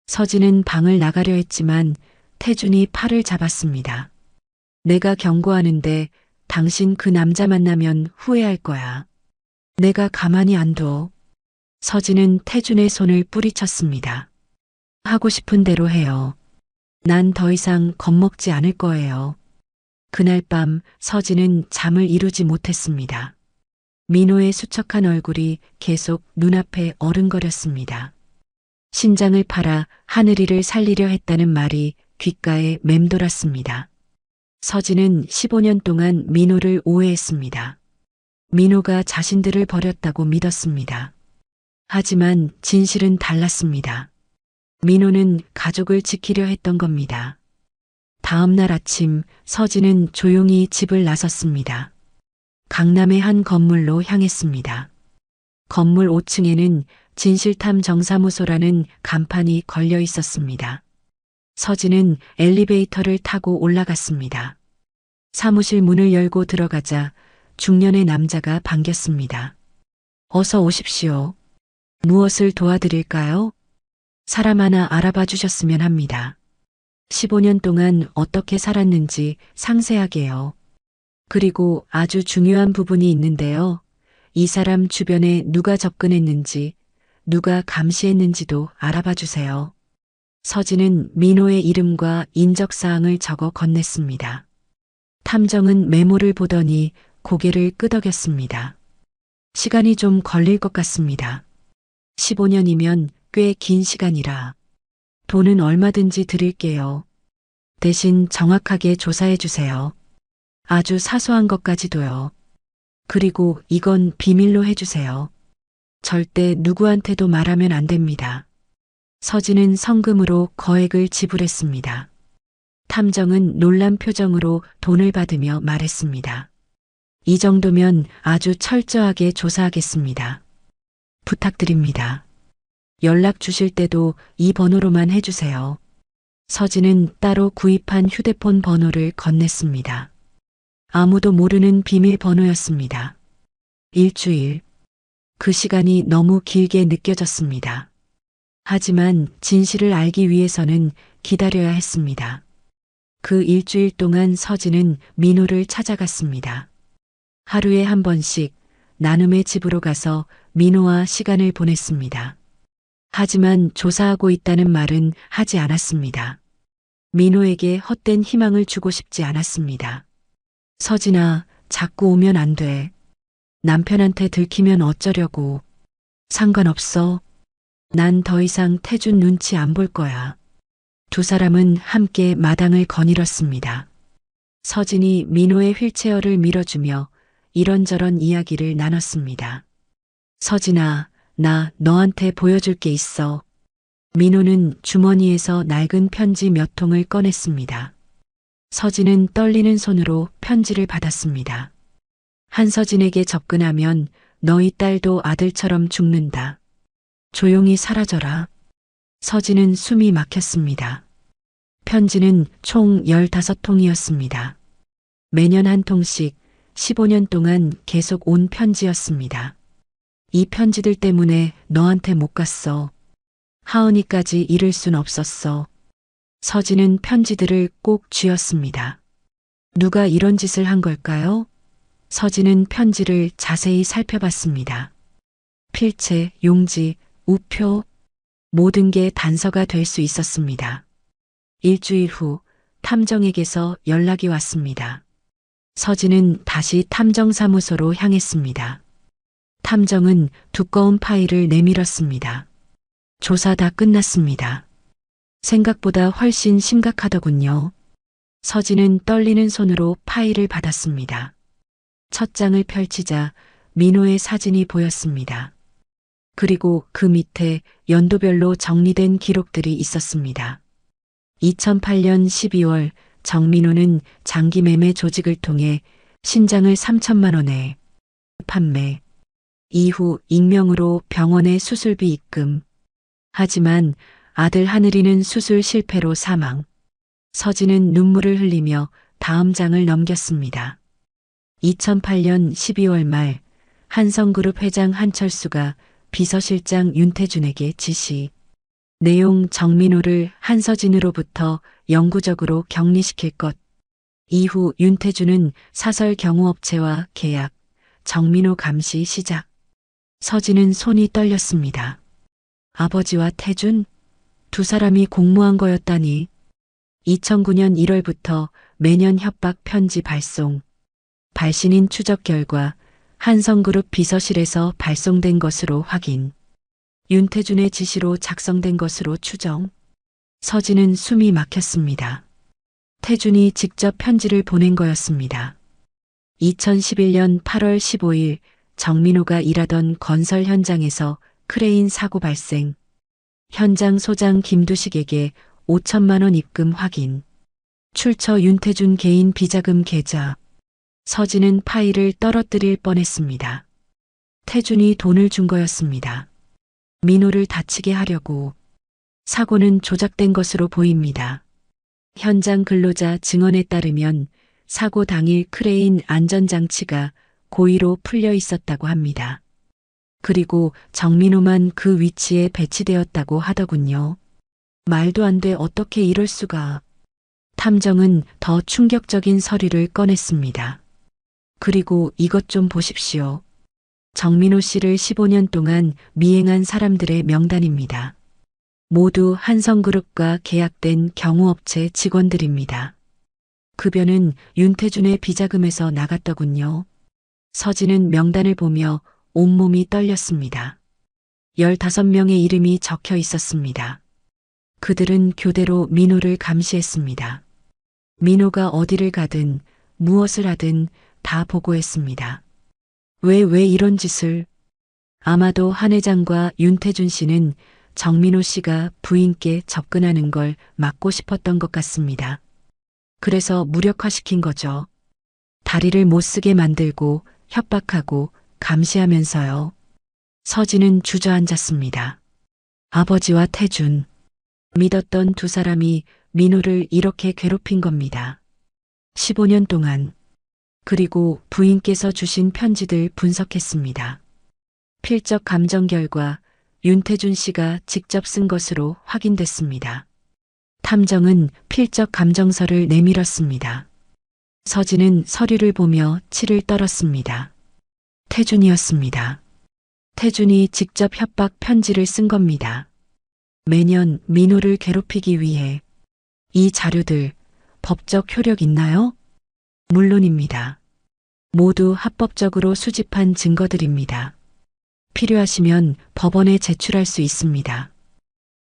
서진은 방을 나가려 했지만 태준이 팔을 잡았습니다. 내가 경고하는데 당신 그 남자 만나면 후회할 거야. 내가 가만히 안 둬. 서진은 태준의 손을 뿌리쳤습니다. 하고 싶은 대로 해요. 난 더 이상 겁먹지 않을 거예요. 그날 밤 서진은 잠을 이루지 못했습니다. 민호의 수척한 얼굴이 계속 눈앞에 어른거렸습니다. 신장을 팔아 하늘이를 살리려 했다는 말이 귓가에 맴돌았습니다. 서진은 15년 동안 민호를 오해했습니다. 민호가 자신들을 버렸다고 믿었습니다. 하지만 진실은 달랐습니다. 민호는 가족을 지키려 했던 겁니다. 다음 날 아침 서진은 조용히 집을 나섰습니다. 강남의 한 건물로 향했습니다. 건물 5층에는 진실탐 정사무소라는 간판이 걸려 있었습니다. 서진은 엘리베이터를 타고 올라갔습니다. 사무실 문을 열고 들어가자 중년의 남자가 반겼습니다. 어서 오십시오. 무엇을 도와드릴까요? 사람 하나 알아봐 주셨으면 합니다. 15년 동안 어떻게 살았는지 상세하게요. 그리고 아주 중요한 부분이 있는데요. 이 사람 주변에 누가 접근했는지, 누가 감시했는지도 알아봐 주세요. 서진은 민호의 이름과 인적사항을 적어 건넸습니다. 탐정은 메모를 보더니 고개를 끄덕였습니다. 시간이 좀 걸릴 것 같습니다. 15년이면 꽤 긴 시간이라. 돈은 얼마든지 드릴게요. 대신 정확하게 조사해 주세요. 아주 사소한 것까지도요. 그리고 이건 비밀로 해주세요. 절대 누구한테도 말하면 안 됩니다. 서진은 성금으로 거액을 지불했습니다. 탐정은 놀란 표정으로 돈을 받으며 말했습니다. 이 정도면 아주 철저하게 조사하겠습니다. 부탁드립니다. 연락 주실 때도 이 번호로만 해주세요. 서진은 따로 구입한 휴대폰 번호를 건넸습니다. 아무도 모르는 비밀번호였습니다. 일주일. 그 시간이 너무 길게 느껴졌습니다. 하지만 진실을 알기 위해서는 기다려야 했습니다. 그 일주일 동안 서진은 민호를 찾아갔습니다. 하루에 한 번씩 나눔의 집으로 가서 민호와 시간을 보냈습니다. 하지만 조사하고 있다는 말은 하지 않았습니다. 민호에게 헛된 희망을 주고 싶지 않았습니다. 서진아, 자꾸 오면 안 돼. 남편한테 들키면 어쩌려고. 상관없어. 난 더 이상 태준 눈치 안 볼 거야. 두 사람은 함께 마당을 거닐었습니다. 서진이 민호의 휠체어를 밀어주며 이런저런 이야기를 나눴습니다. 서진아, 나 너한테 보여줄 게 있어. 민호는 주머니에서 낡은 편지 몇 통을 꺼냈습니다. 서진은 떨리는 손으로 편지를 받았습니다. 한서진에게 접근하면 너희 딸도 아들처럼 죽는다. 조용히 사라져라. 서진은 숨이 막혔습니다. 편지는 총 15통이었습니다. 매년 한 통씩 15년 동안 계속 온 편지였습니다. 이 편지들 때문에 너한테 못 갔어. 하은이까지 잃을 순 없었어. 서진은 편지들을 꼭 쥐었습니다. 누가 이런 짓을 한 걸까요? 서진은 편지를 자세히 살펴봤습니다. 필체, 용지, 우표, 모든 게 단서가 될 수 있었습니다. 일주일 후 탐정에게서 연락이 왔습니다. 서진은 다시 탐정사무소로 향했습니다. 탐정은 두꺼운 파일을 내밀었습니다. 조사 다 끝났습니다. 생각보다 훨씬 심각하더군요. 서진은 떨리는 손으로 파일을 받았습니다. 첫 장을 펼치자 민호의 사진이 보였습니다. 그리고 그 밑에 연도별로 정리된 기록들이 있었습니다. 2008년 12월 정민호는 장기 매매 조직을 통해 신장을 3천만 원에 판매. 이후 익명으로 병원에 수술비 입금. 하지만 아들 하늘이는 수술 실패로 사망. 서진은 눈물을 흘리며 다음 장을 넘겼습니다. 2008년 12월 말 한성그룹 회장 한철수가 비서실장 윤태준에게 지시. 내용 정민호를 한서진으로부터 영구적으로 격리시킬 것. 이후 윤태준은 사설 경호업체와 계약. 정민호 감시 시작. 서진은 손이 떨렸습니다. 아버지와 태준? 두 사람이 공모한 거였다니. 2009년 1월부터 매년 협박 편지 발송. 발신인 추적 결과 한성그룹 비서실에서 발송된 것으로 확인. 윤태준의 지시로 작성된 것으로 추정. 서진은 숨이 막혔습니다. 태준이 직접 편지를 보낸 거였습니다. 2011년 8월 15일 정민호가 일하던 건설 현장에서 크레인 사고 발생. 현장 소장 김두식에게 5천만 원 입금 확인. 출처 윤태준 개인 비자금 계좌. 서진은 파일을 떨어뜨릴 뻔했습니다. 태준이 돈을 준 거였습니다. 민호를 다치게 하려고. 사고는 조작된 것으로 보입니다. 현장 근로자 증언에 따르면 사고 당일 크레인 안전장치가 고의로 풀려 있었다고 합니다. 그리고 정민호만 그 위치에 배치되었다고 하더군요. 말도 안 돼, 어떻게 이럴 수가. 탐정은 더 충격적인 서류를 꺼냈습니다. 그리고 이것 좀 보십시오. 정민호 씨를 15년 동안 미행한 사람들의 명단입니다. 모두 한성그룹과 계약된 경호업체 직원들입니다. 급여는 윤태준의 비자금에서 나갔더군요. 서진은 명단을 보며 온몸이 떨렸습니다. 15명의 이름이 적혀 있었습니다. 그들은 교대로 민호를 감시했습니다. 민호가 어디를 가든 무엇을 하든 다 보고했습니다. 왜 이런 짓을? 아마도 한 회장과 윤태준 씨는 정민호 씨가 부인께 접근하는 걸 막고 싶었던 것 같습니다. 그래서 무력화시킨 거죠. 다리를 못 쓰게 만들고 협박하고 감시하면서요. 서진은 주저앉았습니다. 아버지와 태준. 믿었던 두 사람이 민호를 이렇게 괴롭힌 겁니다. 15년 동안. 그리고 부인께서 주신 편지들 분석했습니다. 필적 감정 결과 윤태준 씨가 직접 쓴 것으로 확인됐습니다. 탐정은 필적 감정서를 내밀었습니다. 서진은 서류를 보며 치를 떨었습니다. 태준이었습니다. 태준이 직접 협박 편지를 쓴 겁니다. 매년 민호를 괴롭히기 위해. 이 자료들 법적 효력 있나요? 물론입니다. 모두 합법적으로 수집한 증거들입니다. 필요하시면 법원에 제출할 수 있습니다.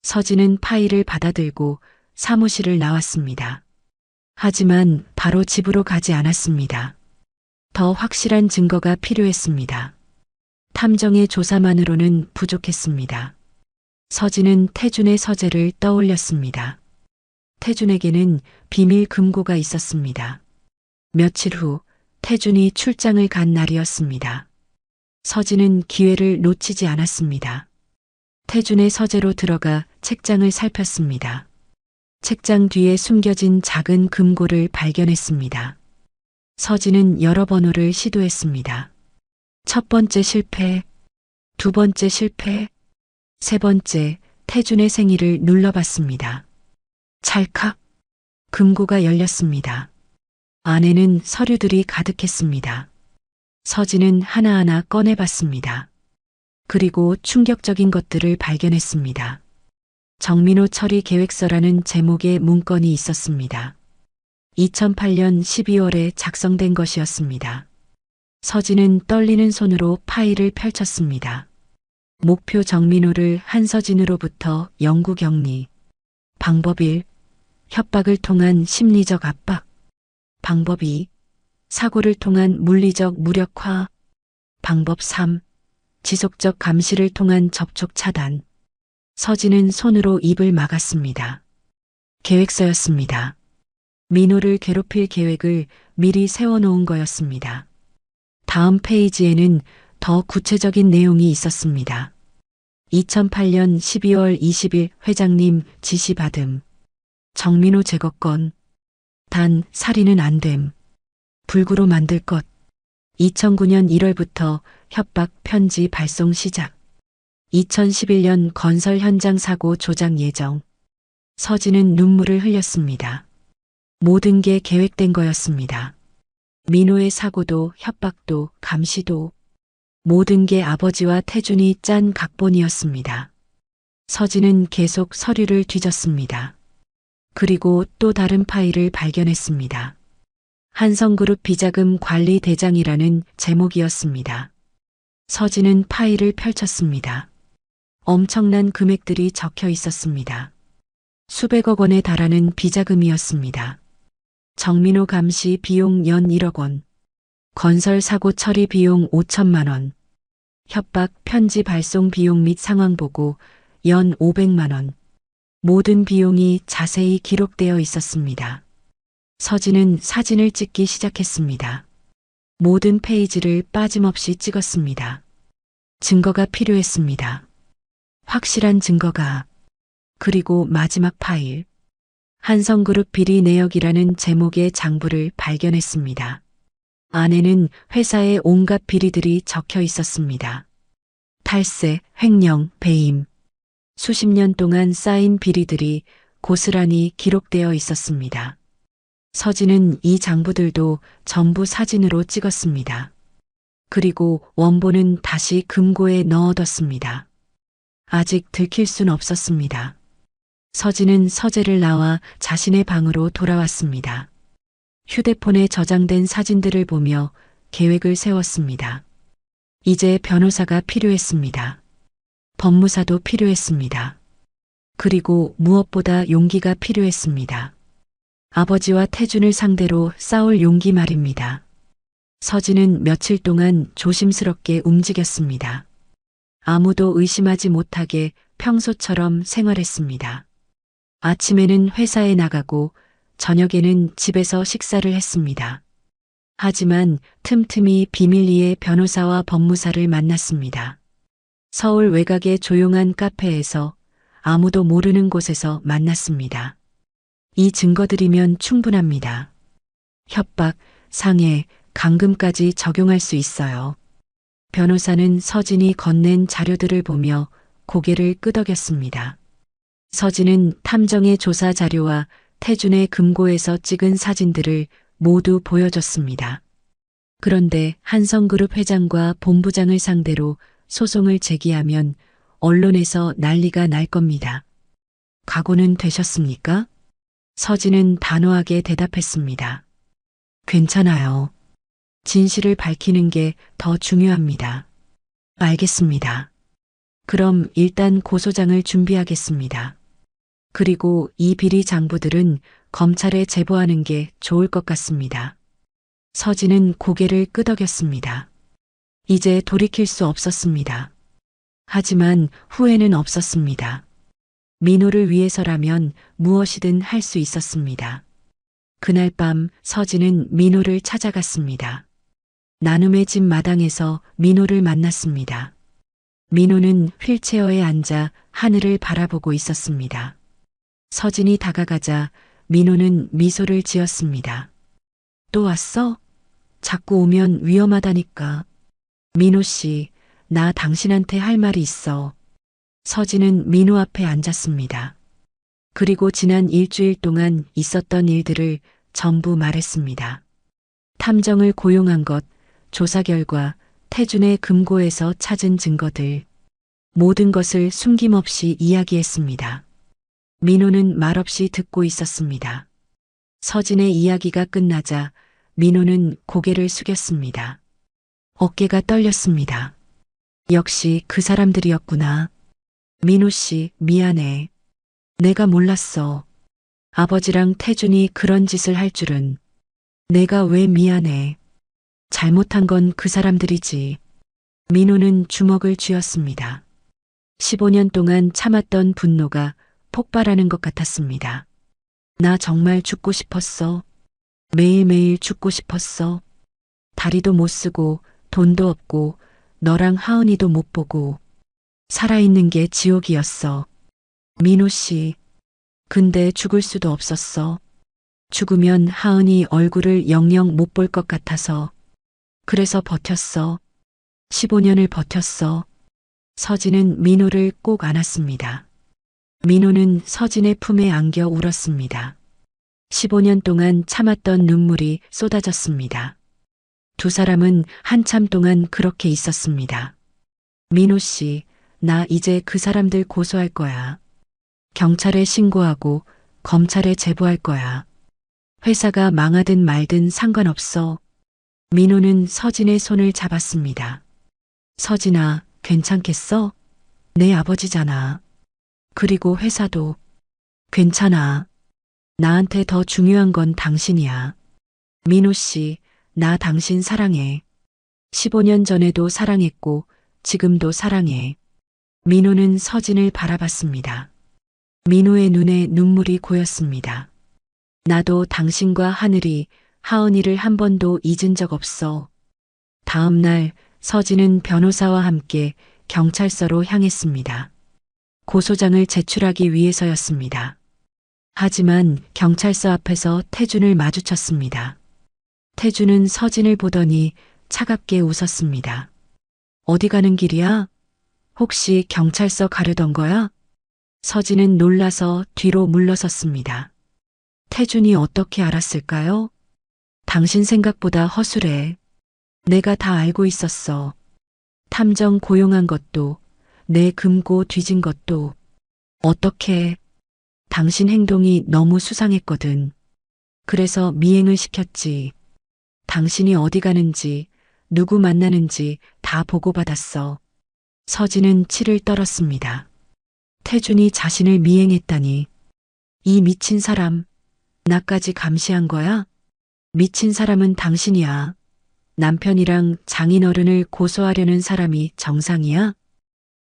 서진은 파일을 받아들고 사무실을 나왔습니다. 하지만 바로 집으로 가지 않았습니다. 더 확실한 증거가 필요했습니다. 탐정의 조사만으로는 부족했습니다. 서진은 태준의 서재를 떠올렸습니다. 태준에게는 비밀 금고가 있었습니다. 며칠 후 태준이 출장을 간 날이었습니다. 서진은 기회를 놓치지 않았습니다. 태준의 서재로 들어가 책장을 살폈습니다. 책장 뒤에 숨겨진 작은 금고를 발견했습니다. 서진은 여러 번호를 시도했습니다. 첫 번째 실패, 두 번째 실패, 세 번째 태준의 생일을 눌러봤습니다. 찰칵, 금고가 열렸습니다. 안에는 서류들이 가득했습니다. 서진은 하나하나 꺼내봤습니다. 그리고 충격적인 것들을 발견했습니다. 정민호 처리 계획서라는 제목의 문건이 있었습니다. 2008년 12월에 작성된 것이었습니다. 서진은 떨리는 손으로 파일을 펼쳤습니다. 목표 정민호를 한서진으로부터 영구 격리. 방법 1. 협박을 통한 심리적 압박. 방법 2. 사고를 통한 물리적 무력화. 방법 3. 지속적 감시를 통한 접촉 차단. 서진은 손으로 입을 막았습니다. 계획서였습니다. 민호를 괴롭힐 계획을 미리 세워놓은 거였습니다. 다음 페이지에는 더 구체적인 내용이 있었습니다. 2008년 12월 20일 회장님 지시받음. 정민호 제거건. 단 살인은 안 됨. 불구로 만들 것. 2009년 1월부터 협박 편지 발송 시작. 2011년 건설 현장 사고 조작 예정. 서진은 눈물을 흘렸습니다. 모든 게 계획된 거였습니다. 민호의 사고도 협박도 감시도 모든 게 아버지와 태준이 짠 각본이었습니다. 서진은 계속 서류를 뒤졌습니다. 그리고 또 다른 파일을 발견했습니다. 한성그룹 비자금 관리 대장이라는 제목이었습니다. 서진은 파일을 펼쳤습니다. 엄청난 금액들이 적혀 있었습니다. 수백억 원에 달하는 비자금이었습니다. 정민호 감시 비용 연 1억 원, 건설 사고 처리 비용 5천만 원, 협박 편지 발송 비용 및 상황 보고 연 500만 원, 모든 비용이 자세히 기록되어 있었습니다. 서진은 사진을 찍기 시작했습니다. 모든 페이지를 빠짐없이 찍었습니다. 증거가 필요했습니다. 확실한 증거가. 그리고 마지막 파일. 한성그룹 비리 내역이라는 제목의 장부를 발견했습니다. 안에는 회사의 온갖 비리들이 적혀 있었습니다. 탈세, 횡령, 배임. 수십 년 동안 쌓인 비리들이 고스란히 기록되어 있었습니다. 서진은 이 장부들도 전부 사진으로 찍었습니다. 그리고 원본은 다시 금고에 넣어뒀습니다. 아직 들킬 순 없었습니다. 서진은 서재를 나와 자신의 방으로 돌아왔습니다. 휴대폰에 저장된 사진들을 보며 계획을 세웠습니다. 이제 변호사가 필요했습니다. 법무사도 필요했습니다. 그리고 무엇보다 용기가 필요했습니다. 아버지와 태준을 상대로 싸울 용기 말입니다. 서진은 며칠 동안 조심스럽게 움직였습니다. 아무도 의심하지 못하게 평소처럼 생활했습니다. 아침에는 회사에 나가고 저녁에는 집에서 식사를 했습니다. 하지만 틈틈이 비밀리에 변호사와 법무사를 만났습니다. 서울 외곽의 조용한 카페에서 아무도 모르는 곳에서 만났습니다. 이 증거들이면 충분합니다. 협박, 상해, 감금까지 적용할 수 있어요. 변호사는 서진이 건넨 자료들을 보며 고개를 끄덕였습니다. 서진은 탐정의 조사 자료와 태준의 금고에서 찍은 사진들을 모두 보여줬습니다. 그런데 한성그룹 회장과 본부장을 상대로 소송을 제기하면 언론에서 난리가 날 겁니다. 각오는 되셨습니까? 서진은 단호하게 대답했습니다. 괜찮아요. 진실을 밝히는 게 더 중요합니다. 알겠습니다. 그럼 일단 고소장을 준비하겠습니다. 그리고 이 비리 장부들은 검찰에 제보하는 게 좋을 것 같습니다. 서진은 고개를 끄덕였습니다. 이제 돌이킬 수 없었습니다. 하지만 후회는 없었습니다. 민호를 위해서라면 무엇이든 할 수 있었습니다. 그날 밤 서진은 민호를 찾아갔습니다. 나눔의 집 마당에서 민호를 만났습니다. 민호는 휠체어에 앉아 하늘을 바라보고 있었습니다. 서진이 다가가자 민호는 미소를 지었습니다. 또 왔어? 자꾸 오면 위험하다니까. 민호 씨, 나 당신한테 할 말이 있어. 서진은 민호 앞에 앉았습니다. 그리고 지난 일주일 동안 있었던 일들을 전부 말했습니다. 탐정을 고용한 것, 조사 결과, 태준의 금고에서 찾은 증거들, 모든 것을 숨김없이 이야기했습니다. 민호는 말없이 듣고 있었습니다. 서진의 이야기가 끝나자 민호는 고개를 숙였습니다. 어깨가 떨렸습니다. 역시 그 사람들이었구나. 민호 씨, 미안해. 내가 몰랐어. 아버지랑 태준이 그런 짓을 할 줄은. 내가 왜 미안해. 잘못한 건 그 사람들이지. 민호는 주먹을 쥐었습니다. 15년 동안 참았던 분노가 폭발하는 것 같았습니다. 나 정말 죽고 싶었어. 매일매일 죽고 싶었어. 다리도 못 쓰고 돈도 없고 너랑 하은이도 못 보고 살아있는 게 지옥이었어. 민호 씨, 근데 죽을 수도 없었어. 죽으면 하은이 얼굴을 영영 못 볼 것 같아서. 그래서 버텼어. 15년을 버텼어. 서진은 민호를 꼭 안았습니다. 민호는 서진의 품에 안겨 울었습니다. 15년 동안 참았던 눈물이 쏟아졌습니다. 두 사람은 한참 동안 그렇게 있었습니다. 민호 씨, 나 이제 그 사람들 고소할 거야. 경찰에 신고하고 검찰에 제보할 거야. 회사가 망하든 말든 상관없어. 민호는 서진의 손을 잡았습니다. 서진아, 괜찮겠어? 내 아버지잖아. 그리고 회사도 괜찮아. 나한테 더 중요한 건 당신이야. 민호 씨, 나 당신 사랑해. 15년 전에도 사랑했고 지금도 사랑해. 민호는 서진을 바라봤습니다. 민호의 눈에 눈물이 고였습니다. 나도 당신과 하늘이 하은이를 한 번도 잊은 적 없어. 다음 날 서진은 변호사와 함께 경찰서로 향했습니다. 고소장을 제출하기 위해서였습니다. 하지만 경찰서 앞에서 태준을 마주쳤습니다. 태준은 서진을 보더니 차갑게 웃었습니다. 어디 가는 길이야? 혹시 경찰서 가려던 거야? 서진은 놀라서 뒤로 물러섰습니다. 태준이 어떻게 알았을까요? 당신 생각보다 허술해. 내가 다 알고 있었어. 탐정 고용한 것도, 내 금고 뒤진 것도. 어떻게? 당신 행동이 너무 수상했거든. 그래서 미행을 시켰지. 당신이 어디 가는지, 누구 만나는지 다 보고받았어. 서진은 치를 떨었습니다. 태준이 자신을 미행했다니. 이 미친 사람, 나까지 감시한 거야? 미친 사람은 당신이야. 남편이랑 장인어른을 고소하려는 사람이 정상이야?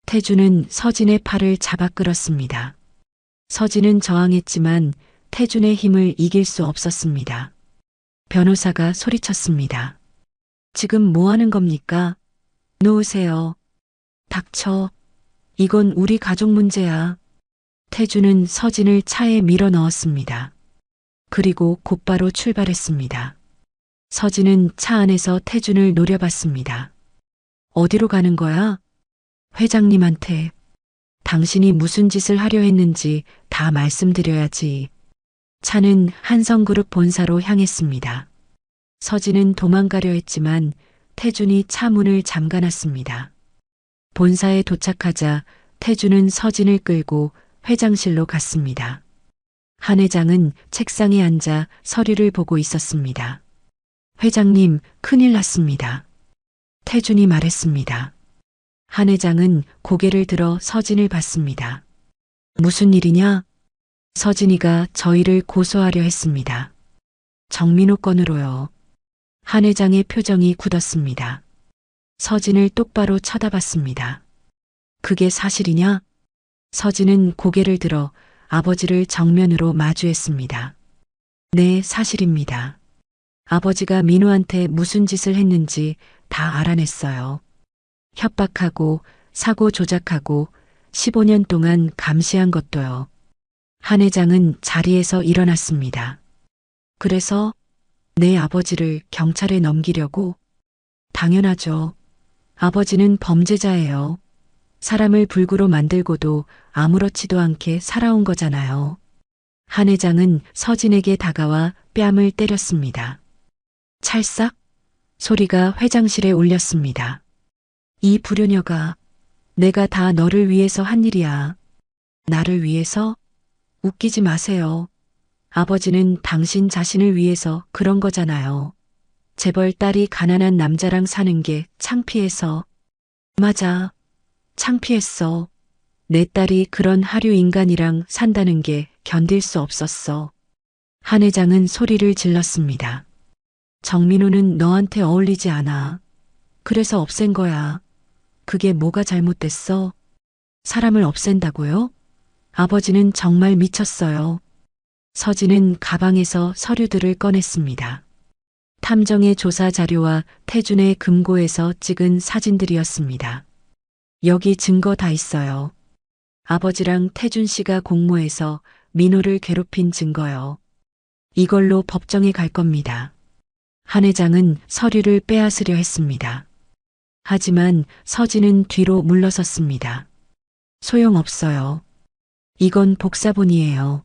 태준은 서진의 팔을 잡아 끌었습니다. 서진은 저항했지만 태준의 힘을 이길 수 없었습니다. 변호사가 소리쳤습니다. 지금 뭐 하는 겁니까? 놓으세요. 닥쳐. 이건 우리 가족 문제야. 태준은 서진을 차에 밀어 넣었습니다. 그리고 곧바로 출발했습니다. 서진은 차 안에서 태준을 노려봤습니다. 어디로 가는 거야? 회장님한테. 당신이 무슨 짓을 하려 했는지 다 말씀드려야지. 차는 한성그룹 본사로 향했습니다. 서진은 도망가려 했지만 태준이 차 문을 잠가놨습니다. 본사에 도착하자 태준은 서진을 끌고 회장실로 갔습니다. 한 회장은 책상에 앉아 서류를 보고 있었습니다. 회장님, 큰일 났습니다. 태준이 말했습니다. 한 회장은 고개를 들어 서진을 봤습니다. 무슨 일이냐? 서진이가 저희를 고소하려 했습니다. 정민호 건으로요. 한 회장의 표정이 굳었습니다. 서진을 똑바로 쳐다봤습니다. 그게 사실이냐? 서진은 고개를 들어 아버지를 정면으로 마주했습니다. 네, 사실입니다. 아버지가 민호한테 무슨 짓을 했는지 다 알아냈어요. 협박하고 사고 조작하고 15년 동안 감시한 것도요. 한 회장은 자리에서 일어났습니다. 그래서 내 아버지를 경찰에 넘기려고? 당연하죠. 아버지는 범죄자예요. 사람을 불구로 만들고도 아무렇지도 않게 살아온 거잖아요. 한 회장은 서진에게 다가와 뺨을 때렸습니다. 찰싹 소리가 회장실에 울렸습니다. 이 불효녀가 내가 다 너를 위해서 한 일이야. 나를 위해서? 웃기지 마세요. 아버지는 당신 자신을 위해서 그런 거잖아요. 재벌 딸이 가난한 남자랑 사는 게 창피해서. 맞아. 창피했어. 내 딸이 그런 하류 인간이랑 산다는 게 견딜 수 없었어. 한 회장은 소리를 질렀습니다. 정민호는 너한테 어울리지 않아. 그래서 없앤 거야. 그게 뭐가 잘못됐어? 사람을 없앤다고요? 아버지는 정말 미쳤어요. 서진은 가방에서 서류들을 꺼냈습니다. 탐정의 조사 자료와 태준의 금고에서 찍은 사진들이었습니다. 여기 증거 다 있어요. 아버지랑 태준 씨가 공모해서 민호를 괴롭힌 증거요. 이걸로 법정에 갈 겁니다. 한 회장은 서류를 빼앗으려 했습니다. 하지만 서진은 뒤로 물러섰습니다. 소용없어요. 이건 복사본이에요.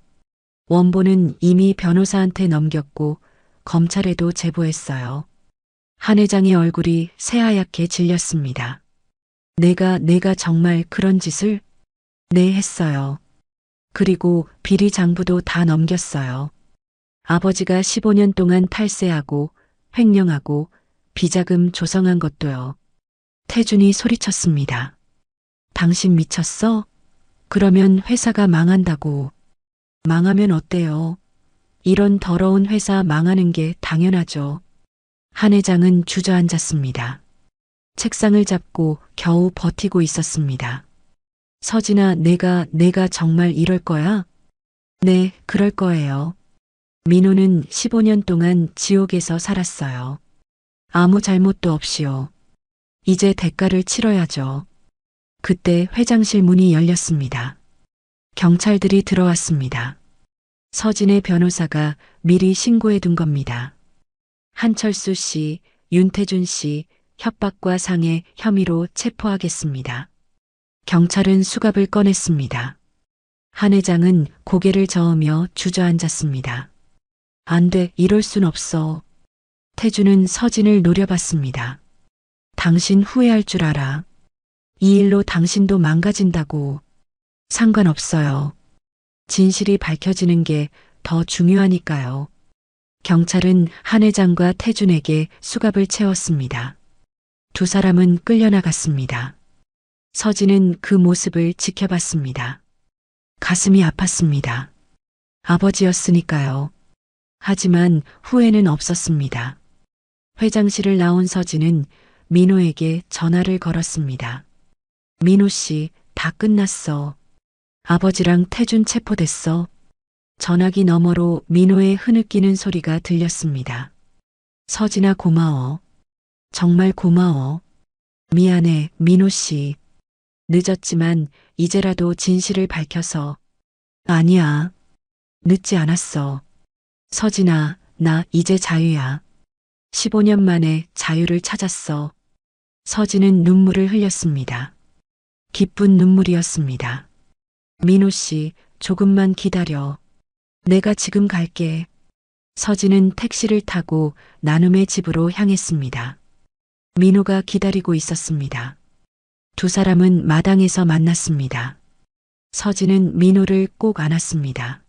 원본은 이미 변호사한테 넘겼고 검찰에도 제보했어요. 한 회장의 얼굴이 새하얗게 질렸습니다. 내가 정말 그런 짓을? 네, 했어요. 그리고 비리 장부도 다 넘겼어요. 아버지가 15년 동안 탈세하고 횡령하고 비자금 조성한 것도요. 태준이 소리쳤습니다. 당신 미쳤어? 그러면 회사가 망한다고. 망하면 어때요? 이런 더러운 회사 망하는 게 당연하죠. 한 회장은 주저앉았습니다. 책상을 잡고 겨우 버티고 있었습니다. 서진아, 내가 정말 이럴 거야? 네, 그럴 거예요. 민호는 15년 동안 지옥에서 살았어요. 아무 잘못도 없이요. 이제 대가를 치러야죠. 그때 회장실 문이 열렸습니다. 경찰들이 들어왔습니다. 서진의 변호사가 미리 신고해 둔 겁니다. 한철수 씨, 윤태준 씨 협박과 상해 혐의로 체포하겠습니다. 경찰은 수갑을 꺼냈습니다. 한 회장은 고개를 저으며 주저앉았습니다. 안 돼, 이럴 순 없어. 태준은 서진을 노려봤습니다. 당신 후회할 줄 알아. 이 일로 당신도 망가진다고. 상관없어요. 진실이 밝혀지는 게 더 중요하니까요. 경찰은 한 회장과 태준에게 수갑을 채웠습니다. 두 사람은 끌려나갔습니다. 서진은 그 모습을 지켜봤습니다. 가슴이 아팠습니다. 아버지였으니까요. 하지만 후회는 없었습니다. 회장실을 나온 서진은 민호에게 전화를 걸었습니다. 민호 씨, 다 끝났어. 아버지랑 태준 체포됐어. 전화기 너머로 민호의 흐느끼는 소리가 들렸습니다. 서진아, 고마워. 정말 고마워. 미안해, 민호 씨. 늦었지만 이제라도 진실을 밝혀서. 아니야. 늦지 않았어. 서진아, 나 이제 자유야. 15년 만에 자유를 찾았어. 서진은 눈물을 흘렸습니다. 기쁜 눈물이었습니다. 민호 씨, 조금만 기다려. 내가 지금 갈게. 서진은 택시를 타고 나눔의 집으로 향했습니다. 민호가 기다리고 있었습니다. 두 사람은 마당에서 만났습니다. 서진은 민호를 꼭 안았습니다.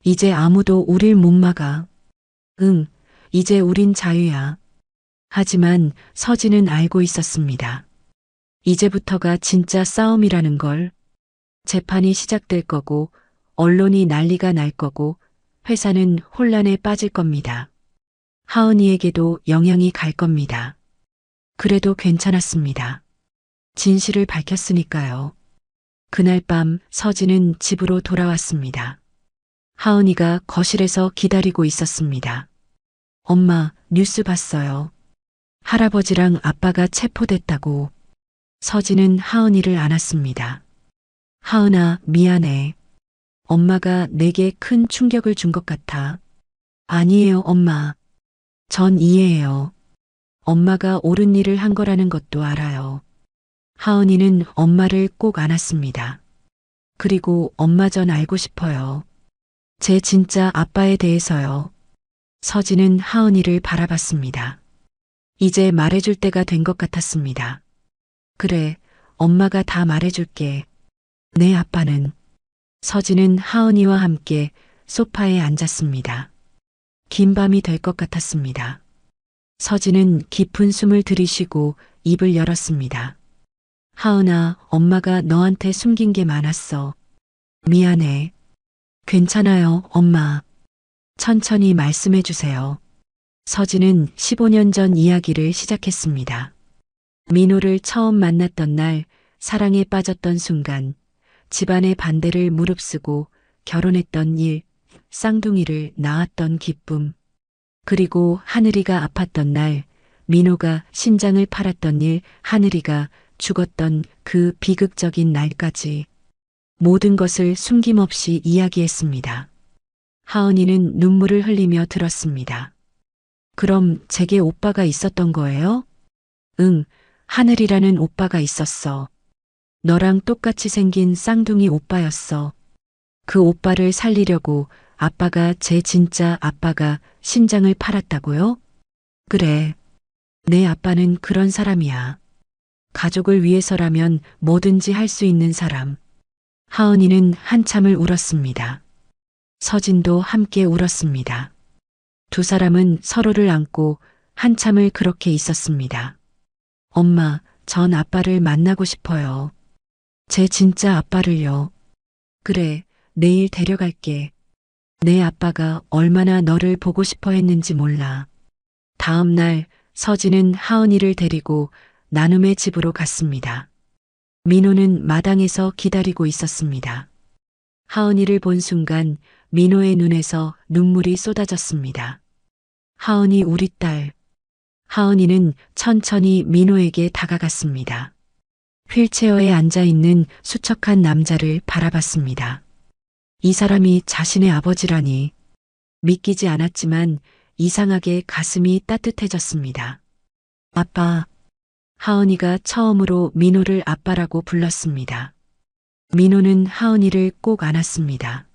이제 아무도 우릴 못 막아. 응, 이제 우린 자유야. 하지만 서진은 알고 있었습니다. 이제부터가 진짜 싸움이라는 걸. 재판이 시작될 거고, 언론이 난리가 날 거고, 회사는 혼란에 빠질 겁니다. 하은이에게도 영향이 갈 겁니다. 그래도 괜찮았습니다. 진실을 밝혔으니까요. 그날 밤 서진은 집으로 돌아왔습니다. 하은이가 거실에서 기다리고 있었습니다. 엄마, 뉴스 봤어요. 할아버지랑 아빠가 체포됐다고. 서진은 하은이를 안았습니다. 하은아, 미안해. 엄마가 내게 큰 충격을 준 것 같아. 아니에요, 엄마. 전 이해해요. 엄마가 옳은 일을 한 거라는 것도 알아요. 하은이는 엄마를 꼭 안았습니다. 그리고 엄마 전 알고 싶어요. 제 진짜 아빠에 대해서요. 서진은 하은이를 바라봤습니다. 이제 말해줄 때가 된 것 같았습니다. 그래, 엄마가 다 말해줄게. 내 아빠는. 서진은 하은이와 함께 소파에 앉았습니다. 긴 밤이 될 것 같았습니다. 서진은 깊은 숨을 들이쉬고 입을 열었습니다. 하은아, 엄마가 너한테 숨긴 게 많았어. 미안해. 괜찮아요, 엄마. 천천히 말씀해 주세요. 서진은 15년 전 이야기를 시작했습니다. 민호를 처음 만났던 날, 사랑에 빠졌던 순간, 집안의 반대를 무릅쓰고 결혼했던 일, 쌍둥이를 낳았던 기쁨, 그리고 하늘이가 아팠던 날, 민호가 신장을 팔았던 일, 하늘이가 죽었던 그 비극적인 날까지 모든 것을 숨김없이 이야기했습니다. 하은이는 눈물을 흘리며 들었습니다. 그럼 제게 오빠가 있었던 거예요? 응, 하늘이라는 오빠가 있었어. 너랑 똑같이 생긴 쌍둥이 오빠였어. 그 오빠를 살리려고 아빠가 제 진짜 아빠가 신장을 팔았다고요? 그래. 내 아빠는 그런 사람이야. 가족을 위해서라면 뭐든지 할 수 있는 사람. 하은이는 한참을 울었습니다. 서진도 함께 울었습니다. 두 사람은 서로를 안고 한참을 그렇게 있었습니다. 엄마, 전 아빠를 만나고 싶어요. 제 진짜 아빠를요. 그래, 내일 데려갈게. 내 아빠가 얼마나 너를 보고 싶어 했는지 몰라. 다음 날 서진은 하은이를 데리고 나눔의 집으로 갔습니다. 민호는 마당에서 기다리고 있었습니다. 하은이를 본 순간 민호의 눈에서 눈물이 쏟아졌습니다. 하은이 우리 딸. 하은이는 천천히 민호에게 다가갔습니다. 휠체어에 앉아 있는 수척한 남자를 바라봤습니다. 이 사람이 자신의 아버지라니 믿기지 않았지만 이상하게 가슴이 따뜻해졌습니다. 아빠. 하은이가 처음으로 민호를 아빠라고 불렀습니다. 민호는 하은이를 꼭 안았습니다.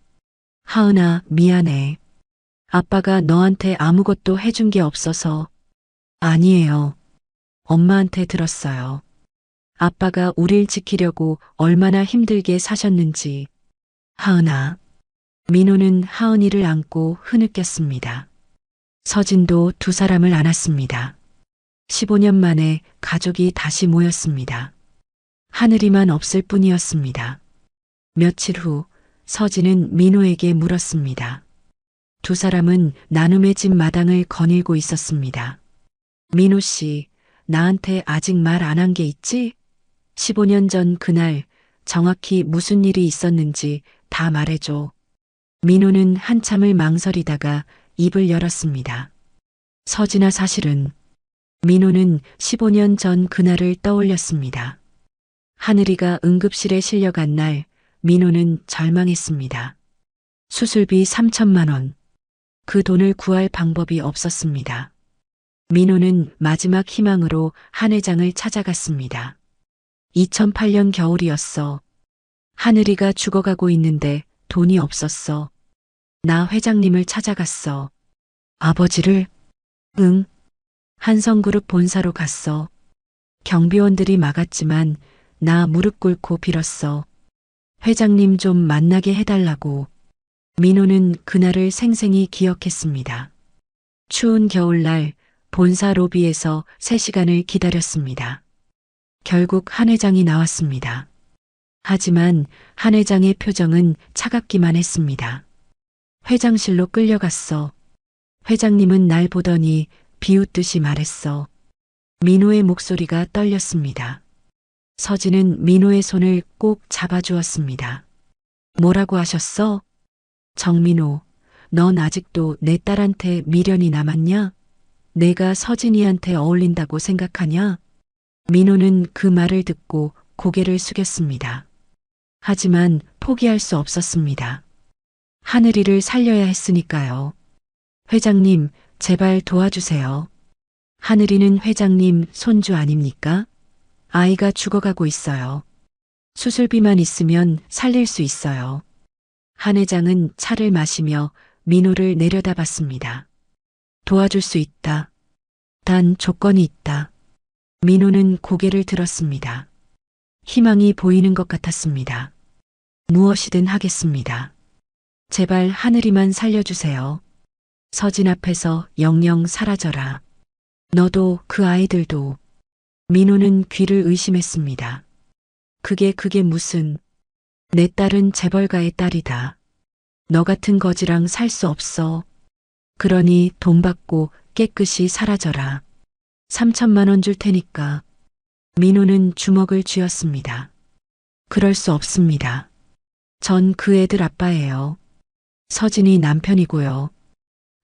하은아, 미안해. 아빠가 너한테 아무것도 해준 게 없어서. 아니에요. 엄마한테 들었어요. 아빠가 우릴 지키려고 얼마나 힘들게 사셨는지. 하은아. 민호는 하은이를 안고 흐느꼈습니다. 서진도 두 사람을 안았습니다. 15년 만에 가족이 다시 모였습니다. 하늘이만 없을 뿐이었습니다. 며칠 후 서진은 민호에게 물었습니다. 두 사람은 나눔의 집 마당을 거닐고 있었습니다. 민호 씨, 나한테 아직 말 안 한 게 있지? 15년 전 그날 정확히 무슨 일이 있었는지 다 말해줘. 민호는 한참을 망설이다가 입을 열었습니다. 서진아, 사실은. 민호는 15년 전 그날을 떠올렸습니다. 하늘이가 응급실에 실려간 날 민호는 절망했습니다. 수술비 3천만 원. 그 돈을 구할 방법이 없었습니다. 민호는 마지막 희망으로 한 회장을 찾아갔습니다. 2008년 겨울이었어. 하늘이가 죽어가고 있는데 돈이 없었어. 나 회장님을 찾아갔어. 아버지를? 응. 한성그룹 본사로 갔어. 경비원들이 막았지만 나 무릎 꿇고 빌었어. 회장님 좀 만나게 해달라고. 민호는 그날을 생생히 기억했습니다. 추운 겨울날 본사 로비에서 3시간을 기다렸습니다. 결국 한 회장이 나왔습니다. 하지만 한 회장의 표정은 차갑기만 했습니다. 회장실로 끌려갔어. 회장님은 날 보더니 비웃듯이 말했어. 민호의 목소리가 떨렸습니다. 서진은 민호의 손을 꼭 잡아주었습니다. 뭐라고 하셨어? 정민호, 넌 아직도 내 딸한테 미련이 남았냐? 내가 서진이한테 어울린다고 생각하냐? 민호는 그 말을 듣고 고개를 숙였습니다. 하지만 포기할 수 없었습니다. 하늘이를 살려야 했으니까요. 회장님, 제발 도와주세요. 하늘이는 회장님 손주 아닙니까? 아이가 죽어가고 있어요. 수술비만 있으면 살릴 수 있어요. 한 회장은 차를 마시며 민호를 내려다봤습니다. 도와줄 수 있다. 단 조건이 있다. 민호는 고개를 들었습니다. 희망이 보이는 것 같았습니다. 무엇이든 하겠습니다. 제발 하늘이만 살려주세요. 서진 앞에서 영영 사라져라. 너도 그 아이들도. 민호는 귀를 의심했습니다. 그게 무슨. 내 딸은 재벌가의 딸이다. 너 같은 거지랑 살 수 없어. 그러니 돈 받고 깨끗이 사라져라. 3천만 원 줄 테니까. 민호는 주먹을 쥐었습니다. 그럴 수 없습니다. 전 그 애들 아빠예요. 서진이 남편이고요.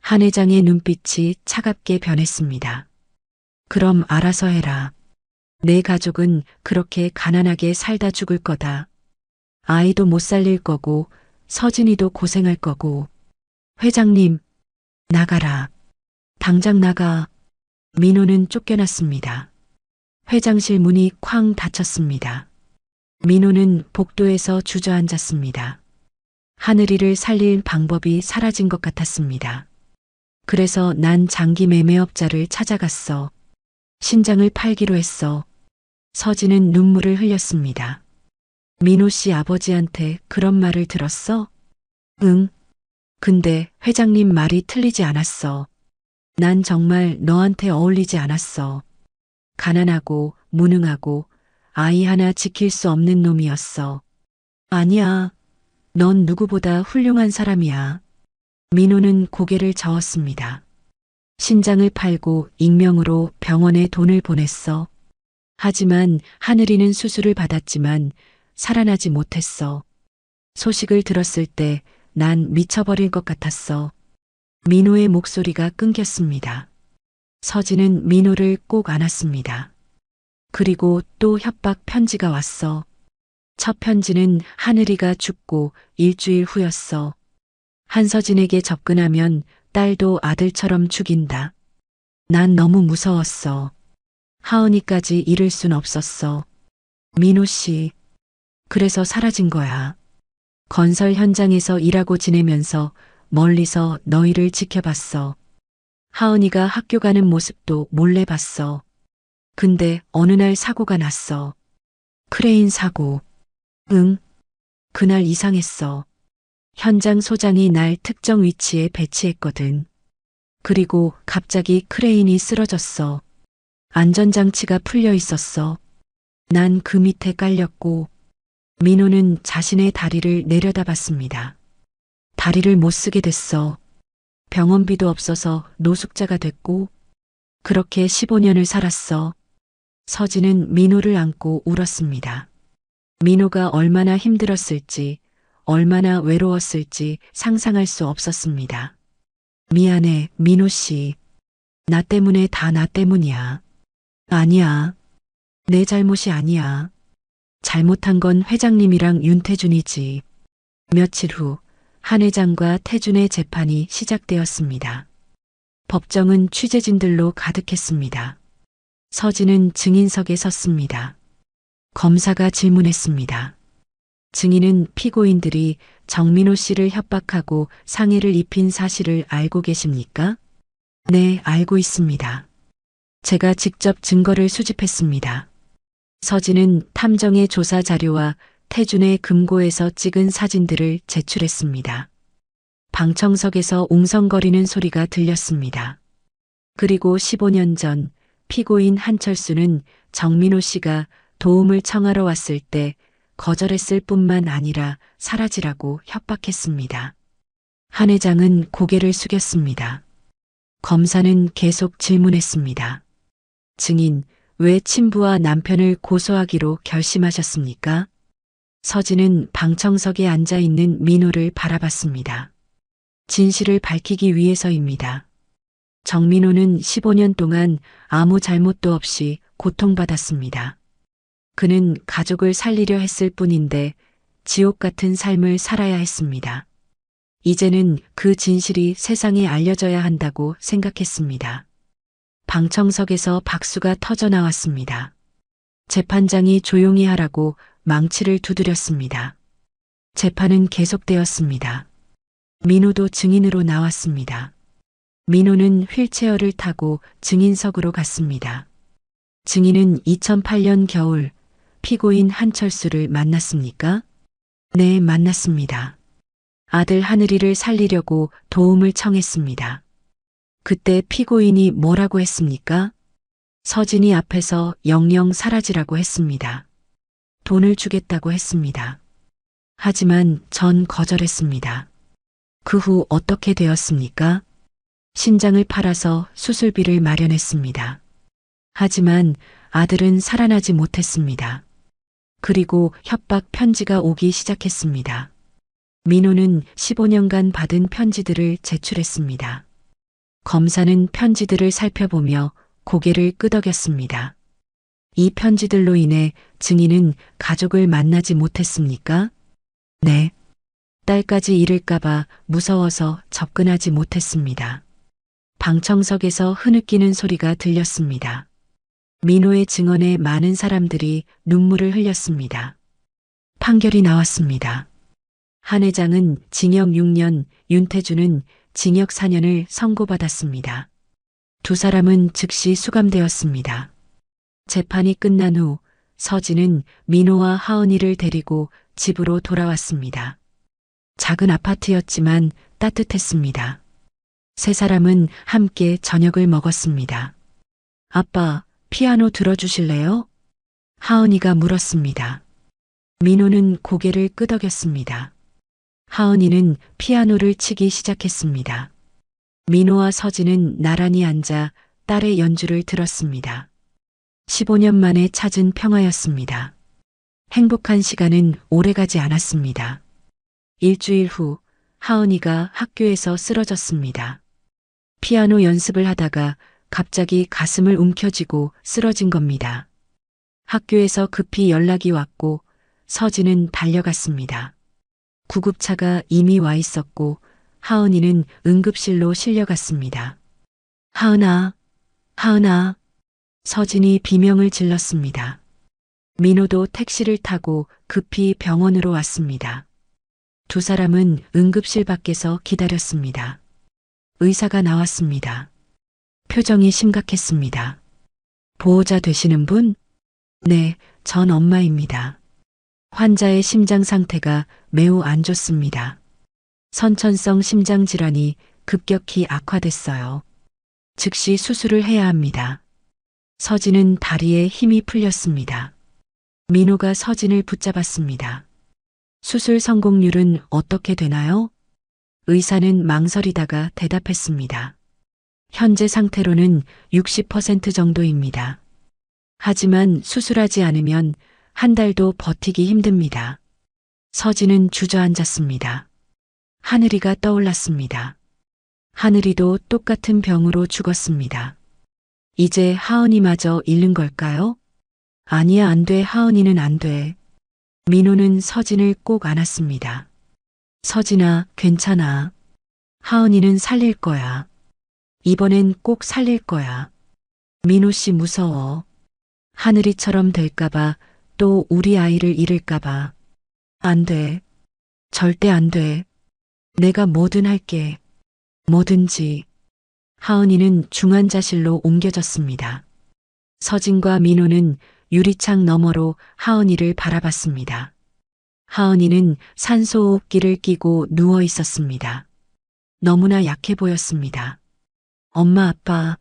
한 회장의 눈빛이 차갑게 변했습니다. 그럼 알아서 해라. 내 가족은 그렇게 가난하게 살다 죽을 거다. 아이도 못 살릴 거고 서진이도 고생할 거고. 회장님, 나가라. 당장 나가. 민호는 쫓겨났습니다. 회장실 문이 쾅 닫혔습니다. 민호는 복도에서 주저앉았습니다. 하늘이를 살릴 방법이 사라진 것 같았습니다. 그래서 난 장기 매매업자를 찾아갔어. 신장을 팔기로 했어. 서진은 눈물을 흘렸습니다. 민호 씨 아버지한테 그런 말을 들었어? 응. 근데 회장님 말이 틀리지 않았어. 난 정말 너한테 어울리지 않았어. 가난하고 무능하고 아이 하나 지킬 수 없는 놈이었어. 아니야. 넌 누구보다 훌륭한 사람이야. 민호는 고개를 저었습니다. 신장을 팔고 익명으로 병원에 돈을 보냈어. 하지만 하늘이는 수술을 받았지만 살아나지 못했어. 소식을 들었을 때 난 미쳐버릴 것 같았어. 민호의 목소리가 끊겼습니다. 서진은 민호를 꼭 안았습니다. 그리고 또 협박 편지가 왔어. 첫 편지는 하늘이가 죽고 일주일 후였어. 한서진에게 접근하면 딸도 아들처럼 죽인다. 난 너무 무서웠어. 하은이까지 잃을 순 없었어. 민호 씨. 그래서 사라진 거야. 건설 현장에서 일하고 지내면서 멀리서 너희를 지켜봤어. 하은이가 학교 가는 모습도 몰래 봤어. 근데 어느 날 사고가 났어. 크레인 사고. 응. 그날 이상했어. 현장 소장이 날 특정 위치에 배치했거든. 그리고 갑자기 크레인이 쓰러졌어. 안전장치가 풀려 있었어. 난 그 밑에 깔렸고, 민호는 자신의 다리를 내려다봤습니다. 다리를 못 쓰게 됐어. 병원비도 없어서 노숙자가 됐고, 그렇게 15년을 살았어. 서진은 민호를 안고 울었습니다. 민호가 얼마나 힘들었을지, 얼마나 외로웠을지 상상할 수 없었습니다. 미안해, 민호 씨. 나 때문에 다 나 때문이야. 아니야. 내 잘못이 아니야. 잘못한 건 회장님이랑 윤태준이지. 며칠 후 한 회장과 태준의 재판이 시작되었습니다. 법정은 취재진들로 가득했습니다. 서진은 증인석에 섰습니다. 검사가 질문했습니다. 증인은 피고인들이 정민호 씨를 협박하고 상해를 입힌 사실을 알고 계십니까? 네, 알고 있습니다. 제가 직접 증거를 수집했습니다. 서진은 탐정의 조사 자료와 태준의 금고에서 찍은 사진들을 제출했습니다. 방청석에서 웅성거리는 소리가 들렸습니다. 그리고 15년 전 피고인 한철수는 정민호 씨가 도움을 청하러 왔을 때 거절했을 뿐만 아니라 사라지라고 협박했습니다. 한 회장은 고개를 숙였습니다. 검사는 계속 질문했습니다. 증인, 왜 친부와 남편을 고소하기로 결심하셨습니까? 서진은 방청석에 앉아 있는 민호를 바라봤습니다. 진실을 밝히기 위해서입니다. 정민호는 15년 동안 아무 잘못도 없이 고통받았습니다. 그는 가족을 살리려 했을 뿐인데 지옥 같은 삶을 살아야 했습니다. 이제는 그 진실이 세상에 알려져야 한다고 생각했습니다. 방청석에서 박수가 터져 나왔습니다. 재판장이 조용히 하라고 망치를 두드렸습니다. 재판은 계속되었습니다. 민호도 증인으로 나왔습니다. 민호는 휠체어를 타고 증인석으로 갔습니다. 증인은 2008년 겨울 피고인 한철수를 만났습니까? 네, 만났습니다. 아들 하늘이를 살리려고 도움을 청했습니다. 그때 피고인이 뭐라고 했습니까? 서진이 앞에서 영영 사라지라고 했습니다. 돈을 주겠다고 했습니다. 하지만 전 거절했습니다. 그 후 어떻게 되었습니까? 신장을 팔아서 수술비를 마련했습니다. 하지만 아들은 살아나지 못했습니다. 그리고 협박 편지가 오기 시작했습니다. 민호는 15년간 받은 편지들을 제출했습니다. 검사는 편지들을 살펴보며 고개를 끄덕였습니다. 이 편지들로 인해 증인은 가족을 만나지 못했습니까? 네. 딸까지 잃을까봐 무서워서 접근하지 못했습니다. 방청석에서 흐느끼는 소리가 들렸습니다. 민호의 증언에 많은 사람들이 눈물을 흘렸습니다. 판결이 나왔습니다. 한 회장은 징역 6년, 윤태준은 징역 4년을 선고받았습니다. 두 사람은 즉시 수감되었습니다. 재판이 끝난 후 서진은 민호와 하은이를 데리고 집으로 돌아왔습니다. 작은 아파트였지만 따뜻했습니다. 세 사람은 함께 저녁을 먹었습니다. 아빠, 피아노 들어주실래요? 하은이가 물었습니다. 민호는 고개를 끄덕였습니다. 하은이는 피아노를 치기 시작했습니다. 민호와 서진은 나란히 앉아 딸의 연주를 들었습니다. 15년 만에 찾은 평화였습니다. 행복한 시간은 오래가지 않았습니다. 일주일 후 하은이가 학교에서 쓰러졌습니다. 피아노 연습을 하다가 갑자기 가슴을 움켜쥐고 쓰러진 겁니다. 학교에서 급히 연락이 왔고 서진은 달려갔습니다. 구급차가 이미 와 있었고 하은이는 응급실로 실려갔습니다. 하은아, 하은아. 서진이 비명을 질렀습니다. 민호도 택시를 타고 급히 병원으로 왔습니다. 두 사람은 응급실 밖에서 기다렸습니다. 의사가 나왔습니다. 표정이 심각했습니다. 보호자 되시는 분? 네, 전 엄마입니다. 환자의 심장 상태가 매우 안 좋습니다. 선천성 심장 질환이 급격히 악화됐어요. 즉시 수술을 해야 합니다. 서진은 다리에 힘이 풀렸습니다. 민호가 서진을 붙잡았습니다. 수술 성공률은 어떻게 되나요? 의사는 망설이다가 대답했습니다. 현재 상태로는 60% 정도입니다. 하지만 수술하지 않으면 한 달도 버티기 힘듭니다. 서진은 주저앉았습니다. 하늘이가 떠올랐습니다. 하늘이도 똑같은 병으로 죽었습니다. 이제 하은이마저 잃는 걸까요? 아니야, 안 돼. 하은이는 안 돼. 민호는 서진을 꼭 안았습니다. 서진아, 괜찮아. 하은이는 살릴 거야. 이번엔 꼭 살릴 거야. 민호 씨 무서워. 하늘이처럼 될까봐, 또 우리 아이를 잃을까봐. 안 돼. 절대 안 돼. 내가 뭐든 할게. 뭐든지. 하은이는 중환자실로 옮겨졌습니다. 서진과 민호는 유리창 너머로 하은이를 바라봤습니다. 하은이는 산소호흡기를 끼고 누워 있었습니다. 너무나 약해 보였습니다. 엄마, 아빠.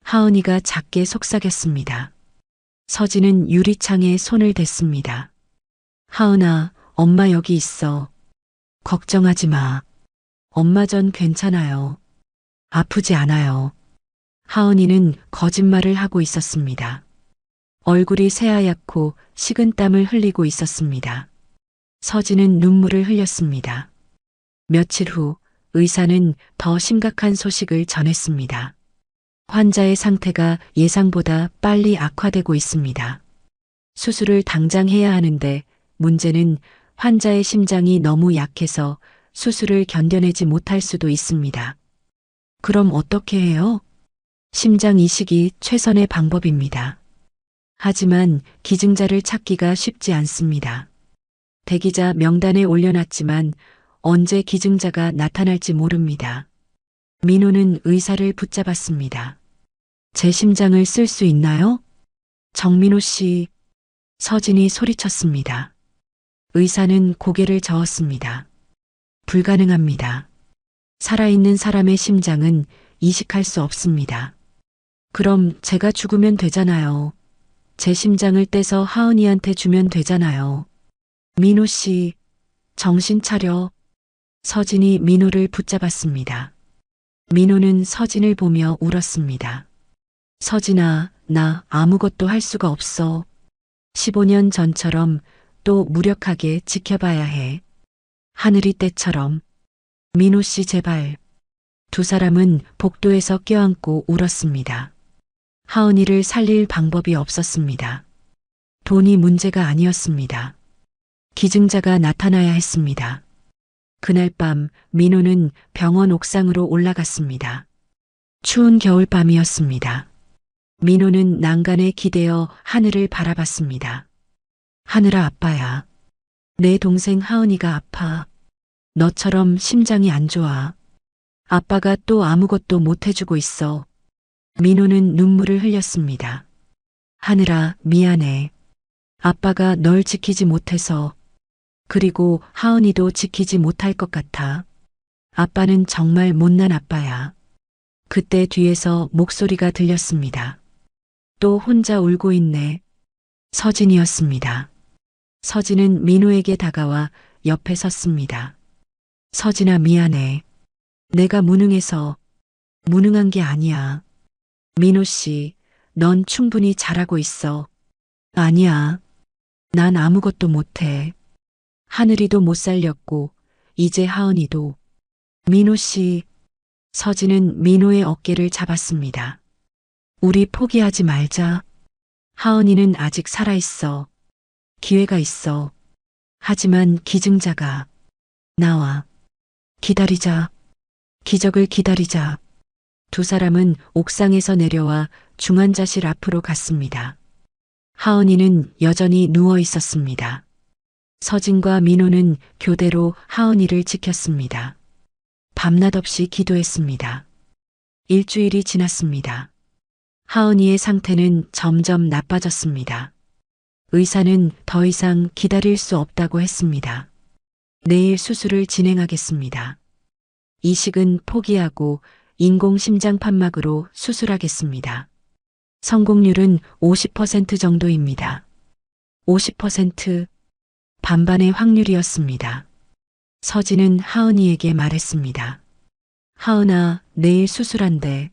하은이가 작게 속삭였습니다. 서진은 유리창에 손을 댔습니다. 하은아, 엄마 여기 있어. 걱정하지 마. 엄마 전 괜찮아요. 아프지 않아요. 하은이는 거짓말을 하고 있었습니다. 얼굴이 새하얗고 식은땀을 흘리고 있었습니다. 서진은 눈물을 흘렸습니다. 며칠 후 의사는 더 심각한 소식을 전했습니다. 환자의 상태가 예상보다 빨리 악화되고 있습니다. 수술을 당장 해야 하는데 문제는 환자의 심장이 너무 약해서 수술을 견뎌내지 못할 수도 있습니다. 그럼 어떻게 해요? 심장 이식이 최선의 방법입니다. 하지만 기증자를 찾기가 쉽지 않습니다. 대기자 명단에 올려놨지만 언제 기증자가 나타날지 모릅니다. 민호는 의사를 붙잡았습니다. 제 심장을 쓸 수 있나요? 정민호 씨. 서진이 소리쳤습니다. 의사는 고개를 저었습니다. 불가능합니다. 살아있는 사람의 심장은 이식할 수 없습니다. 그럼 제가 죽으면 되잖아요. 제 심장을 떼서 하은이한테 주면 되잖아요. 민호 씨, 정신 차려. 서진이 민호를 붙잡았습니다. 민호는 서진을 보며 울었습니다. 서진아, 나 아무것도 할 수가 없어. 15년 전처럼 또 무력하게 지켜봐야 해. 하늘이 때처럼. 민호 씨 제발. 두 사람은 복도에서 껴안고 울었습니다. 하은이를 살릴 방법이 없었습니다. 돈이 문제가 아니었습니다. 기증자가 나타나야 했습니다. 그날 밤 민호는 병원 옥상으로 올라갔습니다. 추운 겨울밤이었습니다. 민호는 난간에 기대어 하늘을 바라봤습니다. 하늘아, 아빠야. 내 동생 하은이가 아파. 너처럼 심장이 안 좋아. 아빠가 또 아무것도 못 해주고 있어. 민호는 눈물을 흘렸습니다. 하늘아, 미안해. 아빠가 널 지키지 못해서. 그리고 하은이도 지키지 못할 것 같아. 아빠는 정말 못난 아빠야. 그때 뒤에서 목소리가 들렸습니다. 또 혼자 울고 있네. 서진이었습니다. 서진은 민호에게 다가와 옆에 섰습니다. 서진아, 미안해. 내가 무능해서. 무능한 게 아니야. 민호 씨, 넌 충분히 잘하고 있어. 아니야. 난 아무것도 못해. 하늘이도 못 살렸고, 이제 하은이도. 민호 씨. 서진은 민호의 어깨를 잡았습니다. 우리 포기하지 말자. 하은이는 아직 살아있어. 기회가 있어. 하지만 기증자가 나와. 기다리자. 기적을 기다리자. 두 사람은 옥상에서 내려와 중환자실 앞으로 갔습니다. 하은이는 여전히 누워 있었습니다. 서진과 민호는 교대로 하은이를 지켰습니다. 밤낮 없이 기도했습니다. 일주일이 지났습니다. 하은이의 상태는 점점 나빠졌습니다. 의사는 더 이상 기다릴 수 없다고 했습니다. 내일 수술을 진행하겠습니다. 이식은 포기하고 인공심장판막으로 수술하겠습니다. 성공률은 50% 정도입니다. 50%, 반반의 확률이었습니다. 서진은 하은이에게 말했습니다. 하은아, 내일 수술한대.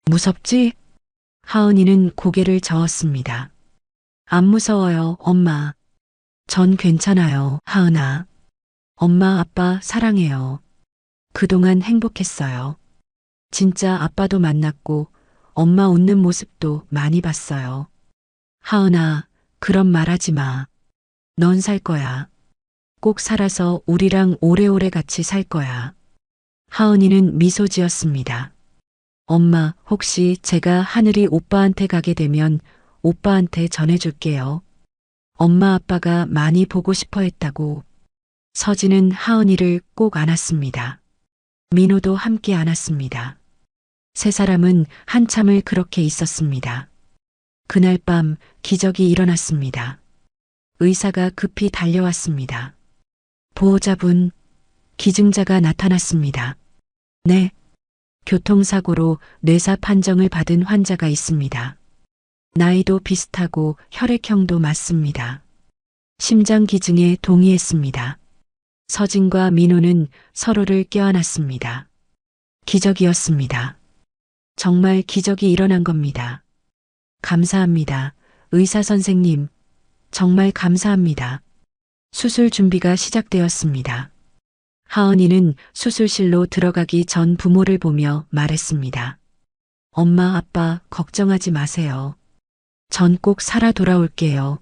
무섭지? 하은이는 고개를 저었습니다. 안 무서워요, 엄마. 전 괜찮아요, 하은아. 엄마, 아빠 사랑해요. 그동안 행복했어요. 진짜 아빠도 만났고 엄마 웃는 모습도 많이 봤어요. 하은아, 그런 말 하지 마. 넌 살 거야. 꼭 살아서 우리랑 오래오래 같이 살 거야. 하은이는 미소 지었습니다. 엄마, 혹시 제가 하늘이 오빠한테 가게 되면 오빠한테 전해줄게요. 엄마 아빠가 많이 보고 싶어 했다고. 서진은 하은이를 꼭 안았습니다. 민호도 함께 안았습니다. 세 사람은 한참을 그렇게 있었습니다. 그날 밤 기적이 일어났습니다. 의사가 급히 달려왔습니다. 보호자분, 기증자가 나타났습니다. 네. 교통사고로 뇌사 판정을 받은 환자가 있습니다. 나이도 비슷하고 혈액형도 맞습니다. 심장 기증에 동의했습니다. 서진과 민호는 서로를 껴안았습니다. 기적이었습니다. 정말 기적이 일어난 겁니다. 감사합니다. 의사 선생님, 정말 감사합니다. 수술 준비가 시작되었습니다. 하은이는 수술실로 들어가기 전 부모를 보며 말했습니다. 엄마, 아빠, 걱정하지 마세요. 전 꼭 살아 돌아올게요.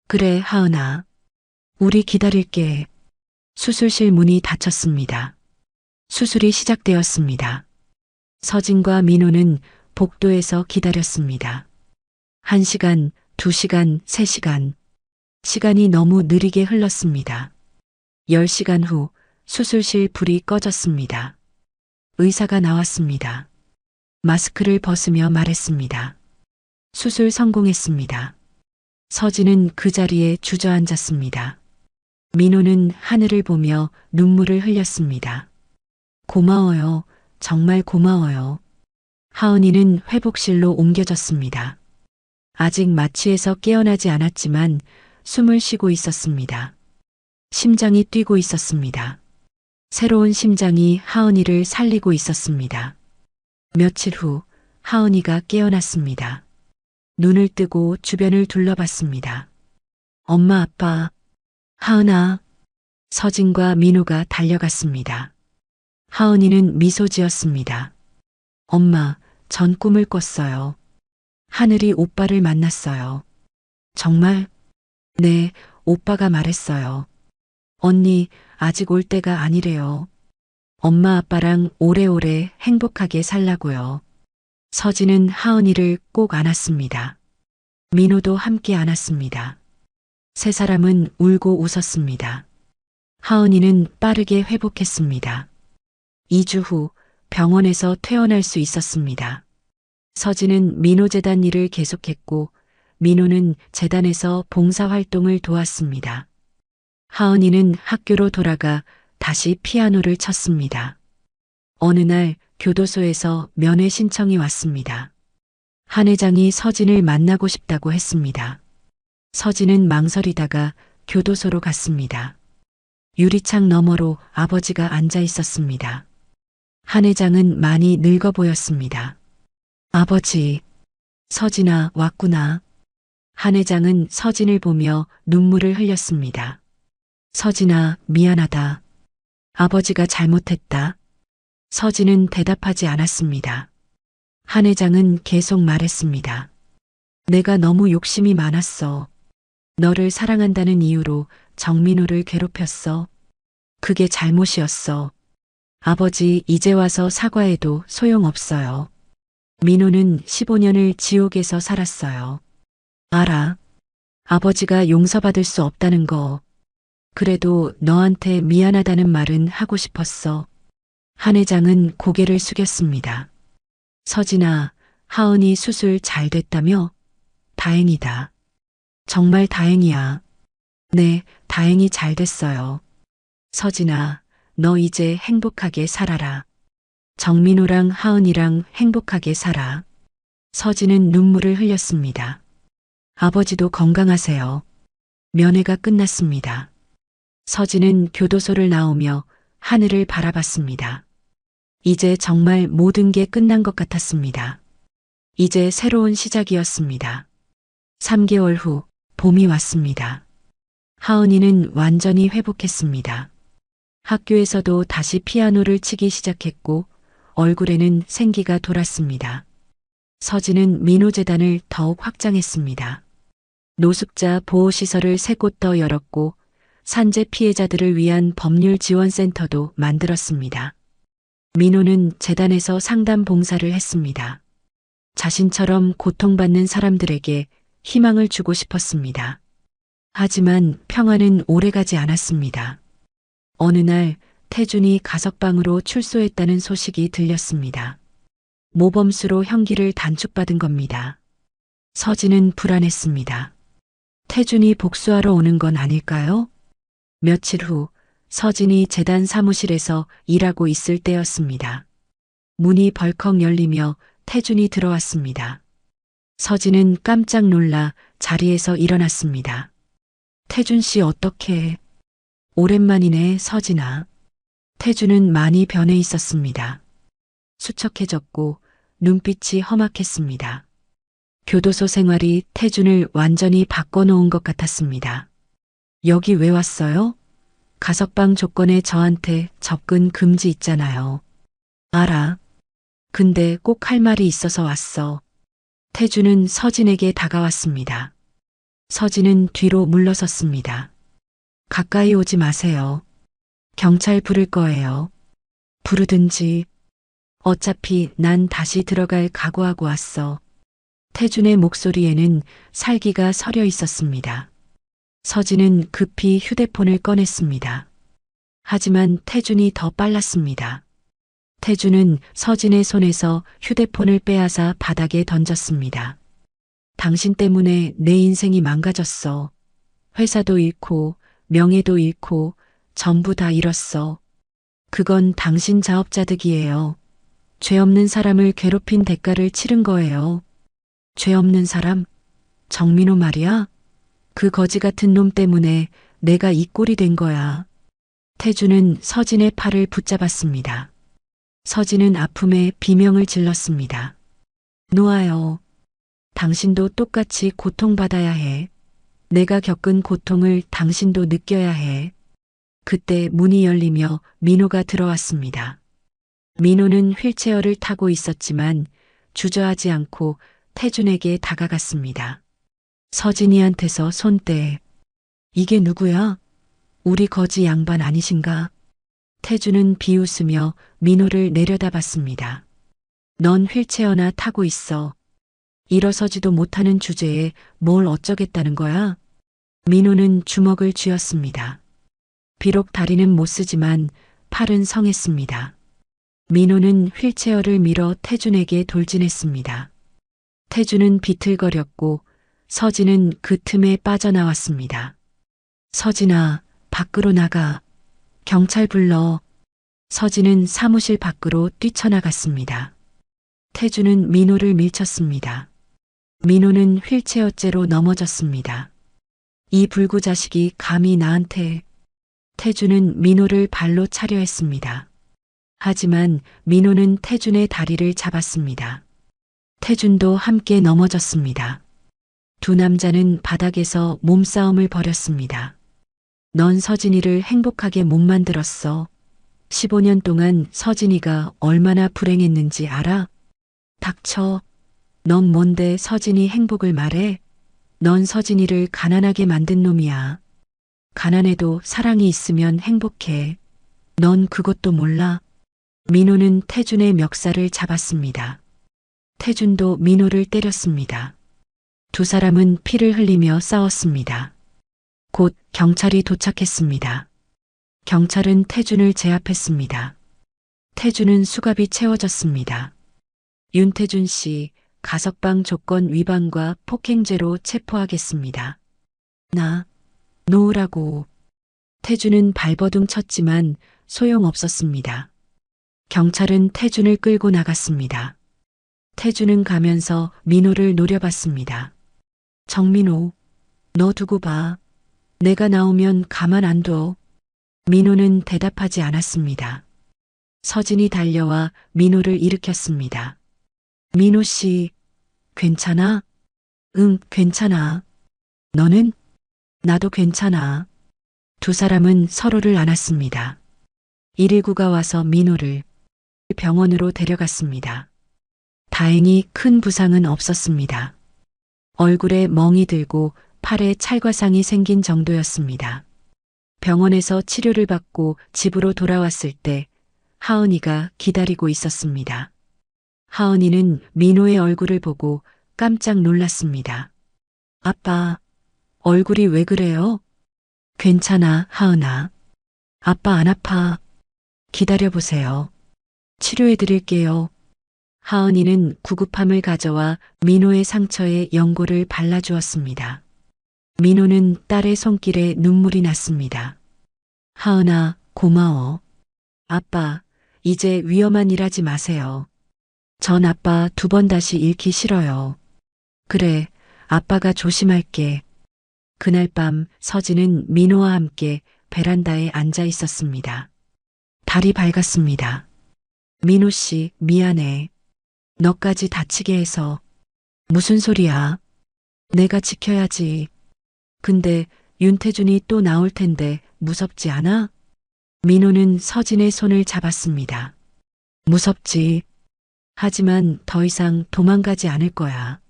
그래, 하은아. 우리 기다릴게. 수술실 문이 닫혔습니다. 수술이 시작되었습니다. 서진과 민호는 복도에서 기다렸습니다. 1시간, 2시간, 3시간. 시간이 너무 느리게 흘렀습니다. 10시간 후 수술실 불이 꺼졌습니다. 의사가 나왔습니다. 마스크를 벗으며 말했습니다. 수술 성공했습니다. 서진은 그 자리에 주저앉았습니다. 민호는 하늘을 보며 눈물을 흘렸습니다. 고마워요. 정말 고마워요. 하은이는 회복실로 옮겨졌습니다. 아직 마취에서 깨어나지 않았지만 숨을 쉬고 있었습니다. 심장이 뛰고 있었습니다. 새로운 심장이 하은이를 살리고 있었습니다. 며칠 후 하은이가 깨어났습니다. 눈을 뜨고 주변을 둘러봤습니다. 엄마, 아빠, 하은아. 서진과 민호가 달려갔습니다. 하은이는 미소 지었습니다. 엄마, 전 꿈을 꿨어요. 하늘이 오빠를 만났어요. 정말? 네, 오빠가 말했어요. 언니, 아직 올 때가 아니래요. 엄마 아빠랑 오래오래 행복하게 살라고요. 서진은 하은이를 꼭 안았습니다. 민호도 함께 안았습니다. 세 사람은 울고 웃었습니다. 하은이는 빠르게 회복했습니다. 2주 후 병원에서 퇴원할 수 있었습니다. 서진은 민호재단 일을 계속했고 민호는 재단에서 봉사활동을 도왔습니다. 하은이는 학교로 돌아가 다시 피아노를 쳤습니다. 어느 날 교도소에서 면회 신청이 왔습니다. 한 회장이 서진을 만나고 싶다고 했습니다. 서진은 망설이다가 교도소로 갔습니다. 유리창 너머로 아버지가 앉아 있었습니다. 한 회장은 많이 늙어 보였습니다. 아버지, 서진아, 왔구나. 한 회장은 서진을 보며 눈물을 흘렸습니다. 서진아, 미안하다. 아버지가 잘못했다. 서진은 대답하지 않았습니다. 한 회장은 계속 말했습니다. 내가 너무 욕심이 많았어. 너를 사랑한다는 이유로 정민호를 괴롭혔어. 그게 잘못이었어. 아버지, 이제 와서 사과해도 소용없어요. 민호는 15년을 지옥에서 살았어요. 알아. 아버지가 용서받을 수 없다는 거. 그래도 너한테 미안하다는 말은 하고 싶었어. 한 회장은 고개를 숙였습니다. 서진아, 하은이 수술 잘 됐다며? 다행이다. 정말 다행이야. 네, 다행히 잘 됐어요. 서진아, 너 이제 행복하게 살아라. 정민호랑 하은이랑 행복하게 살아. 서진은 눈물을 흘렸습니다. 아버지도 건강하세요. 면회가 끝났습니다. 서진은 교도소를 나오며 하늘을 바라봤습니다. 이제 정말 모든 게 끝난 것 같았습니다. 이제 새로운 시작이었습니다. 3개월 후 봄이 왔습니다. 하은이는 완전히 회복했습니다. 학교에서도 다시 피아노를 치기 시작했고 얼굴에는 생기가 돌았습니다. 서진은 민호재단을 더욱 확장했습니다. 노숙자 보호시설을 3곳 더 열었고 산재 피해자들을 위한 법률 지원센터도 만들었습니다. 민호는 재단에서 상담 봉사를 했습니다. 자신처럼 고통받는 사람들에게 희망을 주고 싶었습니다. 하지만 평화는 오래가지 않았습니다. 어느 날 태준이 가석방으로 출소했다는 소식이 들렸습니다. 모범수로 형기를 단축받은 겁니다. 서진은 불안했습니다. 태준이 복수하러 오는 건 아닐까요? 며칠 후 서진이 재단 사무실에서 일하고 있을 때였습니다. 문이 벌컥 열리며 태준이 들어왔습니다. 서진은 깜짝 놀라 자리에서 일어났습니다. 태준 씨 어떻게? 오랜만이네, 서진아. 태준은 많이 변해 있었습니다. 수척해졌고 눈빛이 험악했습니다. 교도소 생활이 태준을 완전히 바꿔놓은 것 같았습니다. 여기 왜 왔어요? 가석방 조건에 저한테 접근 금지 있잖아요. 알아. 근데 꼭 할 말이 있어서 왔어. 태준은 서진에게 다가왔습니다. 서진은 뒤로 물러섰습니다. 가까이 오지 마세요. 경찰 부를 거예요. 부르든지. 어차피 난 다시 들어갈 각오하고 왔어. 태준의 목소리에는 살기가 서려 있었습니다. 서진은 급히 휴대폰을 꺼냈습니다. 하지만 태준이 더 빨랐습니다. 태준은 서진의 손에서 휴대폰을 빼앗아 바닥에 던졌습니다. 당신 때문에 내 인생이 망가졌어. 회사도 잃고 명예도 잃고 전부 다 잃었어. 그건 당신 자업자득이에요. 죄 없는 사람을 괴롭힌 대가를 치른 거예요. 죄 없는 사람? 정민호 말이야? 그 거지 같은 놈 때문에 내가 이 꼴이 된 거야. 태준은 서진의 팔을 붙잡았습니다. 서진은 아픔에 비명을 질렀습니다. 놓아요. 당신도 똑같이 고통받아야 해. 내가 겪은 고통을 당신도 느껴야 해. 그때 문이 열리며 민호가 들어왔습니다. 민호는 휠체어를 타고 있었지만 주저하지 않고 태준에게 다가갔습니다. 서진이한테서 손 떼. 이게 누구야? 우리 거지 양반 아니신가? 태준은 비웃으며 민호를 내려다봤습니다. 넌 휠체어나 타고 있어. 일어서지도 못하는 주제에 뭘 어쩌겠다는 거야? 민호는 주먹을 쥐었습니다. 비록 다리는 못 쓰지만 팔은 성했습니다. 민호는 휠체어를 밀어 태준에게 돌진했습니다. 태준은 비틀거렸고 서진은 그 틈에 빠져나왔습니다. 서진아, 밖으로 나가. 경찰 불러. 서진은 사무실 밖으로 뛰쳐나갔습니다. 태주는 민호를 밀쳤습니다. 민호는 휠체어째로 넘어졌습니다. 이 불구 자식이 감히 나한테. 태주는 민호를 발로 차려 했습니다. 하지만 민호는 태준의 다리를 잡았습니다. 태준도 함께 넘어졌습니다. 두 남자는 바닥에서 몸싸움을 벌였습니다. 넌 서진이를 행복하게 못 만들었어. 15년 동안 서진이가 얼마나 불행했는지 알아? 닥쳐. 넌 뭔데 서진이 행복을 말해? 넌 서진이를 가난하게 만든 놈이야. 가난해도 사랑이 있으면 행복해. 넌 그것도 몰라. 민호는 태준의 멱살을 잡았습니다. 태준도 민호를 때렸습니다. 두 사람은 피를 흘리며 싸웠습니다. 곧 경찰이 도착했습니다. 경찰은 태준을 제압했습니다. 태준은 수갑이 채워졌습니다. 윤태준 씨, 가석방 조건 위반과 폭행죄로 체포하겠습니다. 놓으라고. 태준은 발버둥 쳤지만 소용없었습니다. 경찰은 태준을 끌고 나갔습니다. 태준은 가면서 민호를 노려봤습니다. 정민호, 너 두고 봐. 내가 나오면 가만 안 둬. 민호는 대답하지 않았습니다. 서진이 달려와 민호를 일으켰습니다. 민호 씨, 괜찮아? 응, 괜찮아. 너는? 나도 괜찮아. 두 사람은 서로를 안았습니다. 119가 와서 민호를 병원으로 데려갔습니다. 다행히 큰 부상은 없었습니다. 얼굴에 멍이 들고 팔에 찰과상이 생긴 정도였습니다. 병원에서 치료를 받고 집으로 돌아왔을 때 하은이가 기다리고 있었습니다. 하은이는 민호의 얼굴을 보고 깜짝 놀랐습니다. 아빠, 얼굴이 왜 그래요? 괜찮아, 하은아. 아빠 안 아파. 기다려보세요. 치료해 드릴게요. 하은이는 구급함을 가져와 민호의 상처에 연고를 발라주었습니다. 민호는 딸의 손길에 눈물이 났습니다. 하은아, 고마워. 아빠, 이제 위험한 일 하지 마세요. 전 아빠 2번 다시 잃기 싫어요. 그래, 아빠가 조심할게. 그날 밤 서진은 민호와 함께 베란다에 앉아 있었습니다. 달이 밝았습니다. 민호 씨, 미안해. 너까지 다치게 해서. 무슨 소리야? 내가 지켜야지. 근데 윤태준이 또 나올 텐데 무섭지 않아? 민호는 서진의 손을 잡았습니다. 무섭지. 하지만 더 이상 도망가지 않을 거야.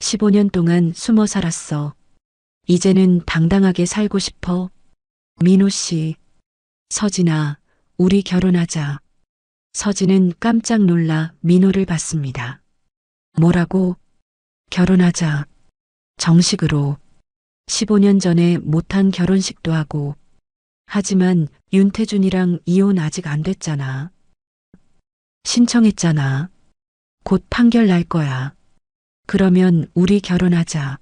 15년 동안 숨어 살았어. 이제는 당당하게 살고 싶어. 민호 씨. 서진아, 우리 결혼하자. 서진은 깜짝 놀라 민호를 봤습니다. 뭐라고? 결혼하자. 정식으로. 15년 전에 못한 결혼식도 하고. 하지만 윤태준이랑 이혼 아직 안 됐잖아. 신청했잖아. 곧 판결 날 거야. 그러면 우리 결혼하자.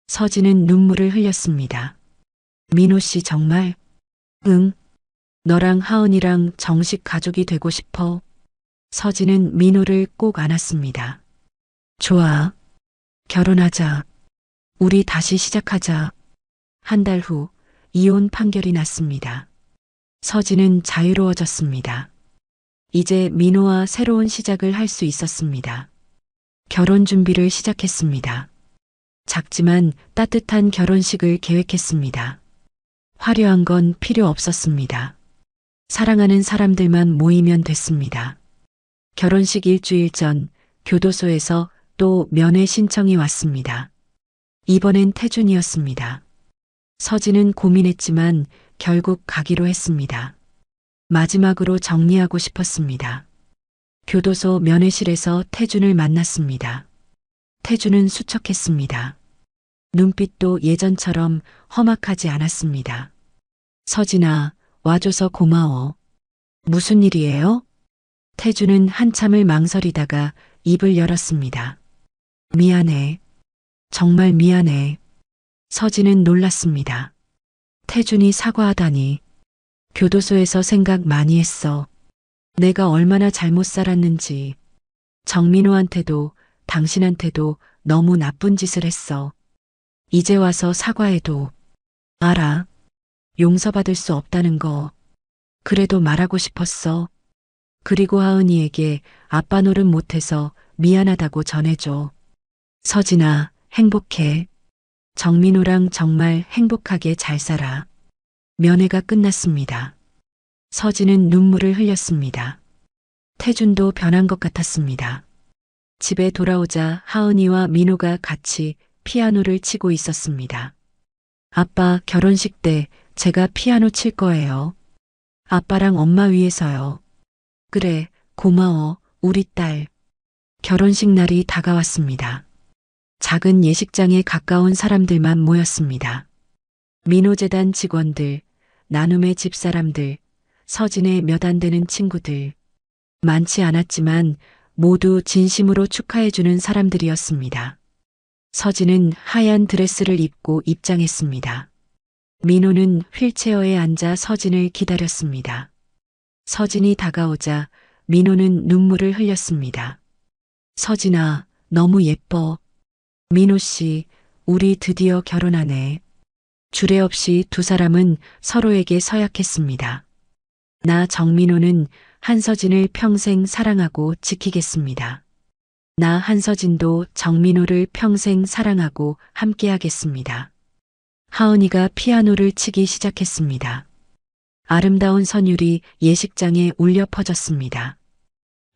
서진은 눈물을 흘렸습니다. 민호 씨 정말? 응. 너랑 하은이랑 정식 가족이 되고 싶어. 서진은 민호를 꼭 안았습니다. 좋아. 결혼하자. 우리 다시 시작하자. 한 달 후 이혼 판결이 났습니다. 서진은 자유로워졌습니다. 이제 민호와 새로운 시작을 할 수 있었습니다. 결혼 준비를 시작했습니다. 작지만 따뜻한 결혼식을 계획했습니다. 화려한 건 필요 없었습니다. 사랑하는 사람들만 모이면 됐습니다. 결혼식 일주일 전 교도소에서 또 면회 신청이 왔습니다. 이번엔 태준이었습니다. 서진은 고민했지만 결국 가기로 했습니다. 마지막으로 정리하고 싶었습니다. 교도소 면회실에서 태준을 만났습니다. 태준은 수척했습니다. 눈빛도 예전처럼 험악하지 않았습니다. 서진아, 와줘서 고마워. 무슨 일이에요? 태준은 한참을 망설이다가 입을 열었습니다. 미안해. 정말 미안해. 서진은 놀랐습니다. 태준이 사과하다니. 교도소에서 생각 많이 했어. 내가 얼마나 잘못 살았는지. 정민호한테도 당신한테도 너무 나쁜 짓을 했어. 이제 와서 사과해도 알아. 용서받을 수 없다는 거. 그래도 말하고 싶었어. 그리고 하은이에게 아빠 노릇 못해서 미안하다고 전해줘. 서진아, 행복해. 정민호랑 정말 행복하게 잘 살아. 면회가 끝났습니다. 서진은 눈물을 흘렸습니다. 태준도 변한 것 같았습니다. 집에 돌아오자 하은이와 민호가 같이 피아노를 치고 있었습니다. 아빠, 결혼식 때 제가 피아노 칠 거예요. 아빠랑 엄마 위해서요. 그래, 고마워, 우리 딸. 결혼식 날이 다가왔습니다. 작은 예식장에 가까운 사람들만 모였습니다. 민호재단 직원들, 나눔의 집사람들, 서진의 몇 안 되는 친구들. 많지 않았지만 모두 진심으로 축하해주는 사람들이었습니다. 서진은 하얀 드레스를 입고 입장했습니다. 민호는 휠체어에 앉아 서진을 기다렸습니다. 서진이 다가오자 민호는 눈물을 흘렸습니다. 서진아, 너무 예뻐. 민호 씨, 우리 드디어 결혼하네. 주례 없이 두 사람은 서로에게 서약했습니다. 나 정민호는 한서진을 평생 사랑하고 지키겠습니다. 나 한서진도 정민호를 평생 사랑하고 함께하겠습니다. 하은이가 피아노를 치기 시작했습니다. 아름다운 선율이 예식장에 울려 퍼졌습니다.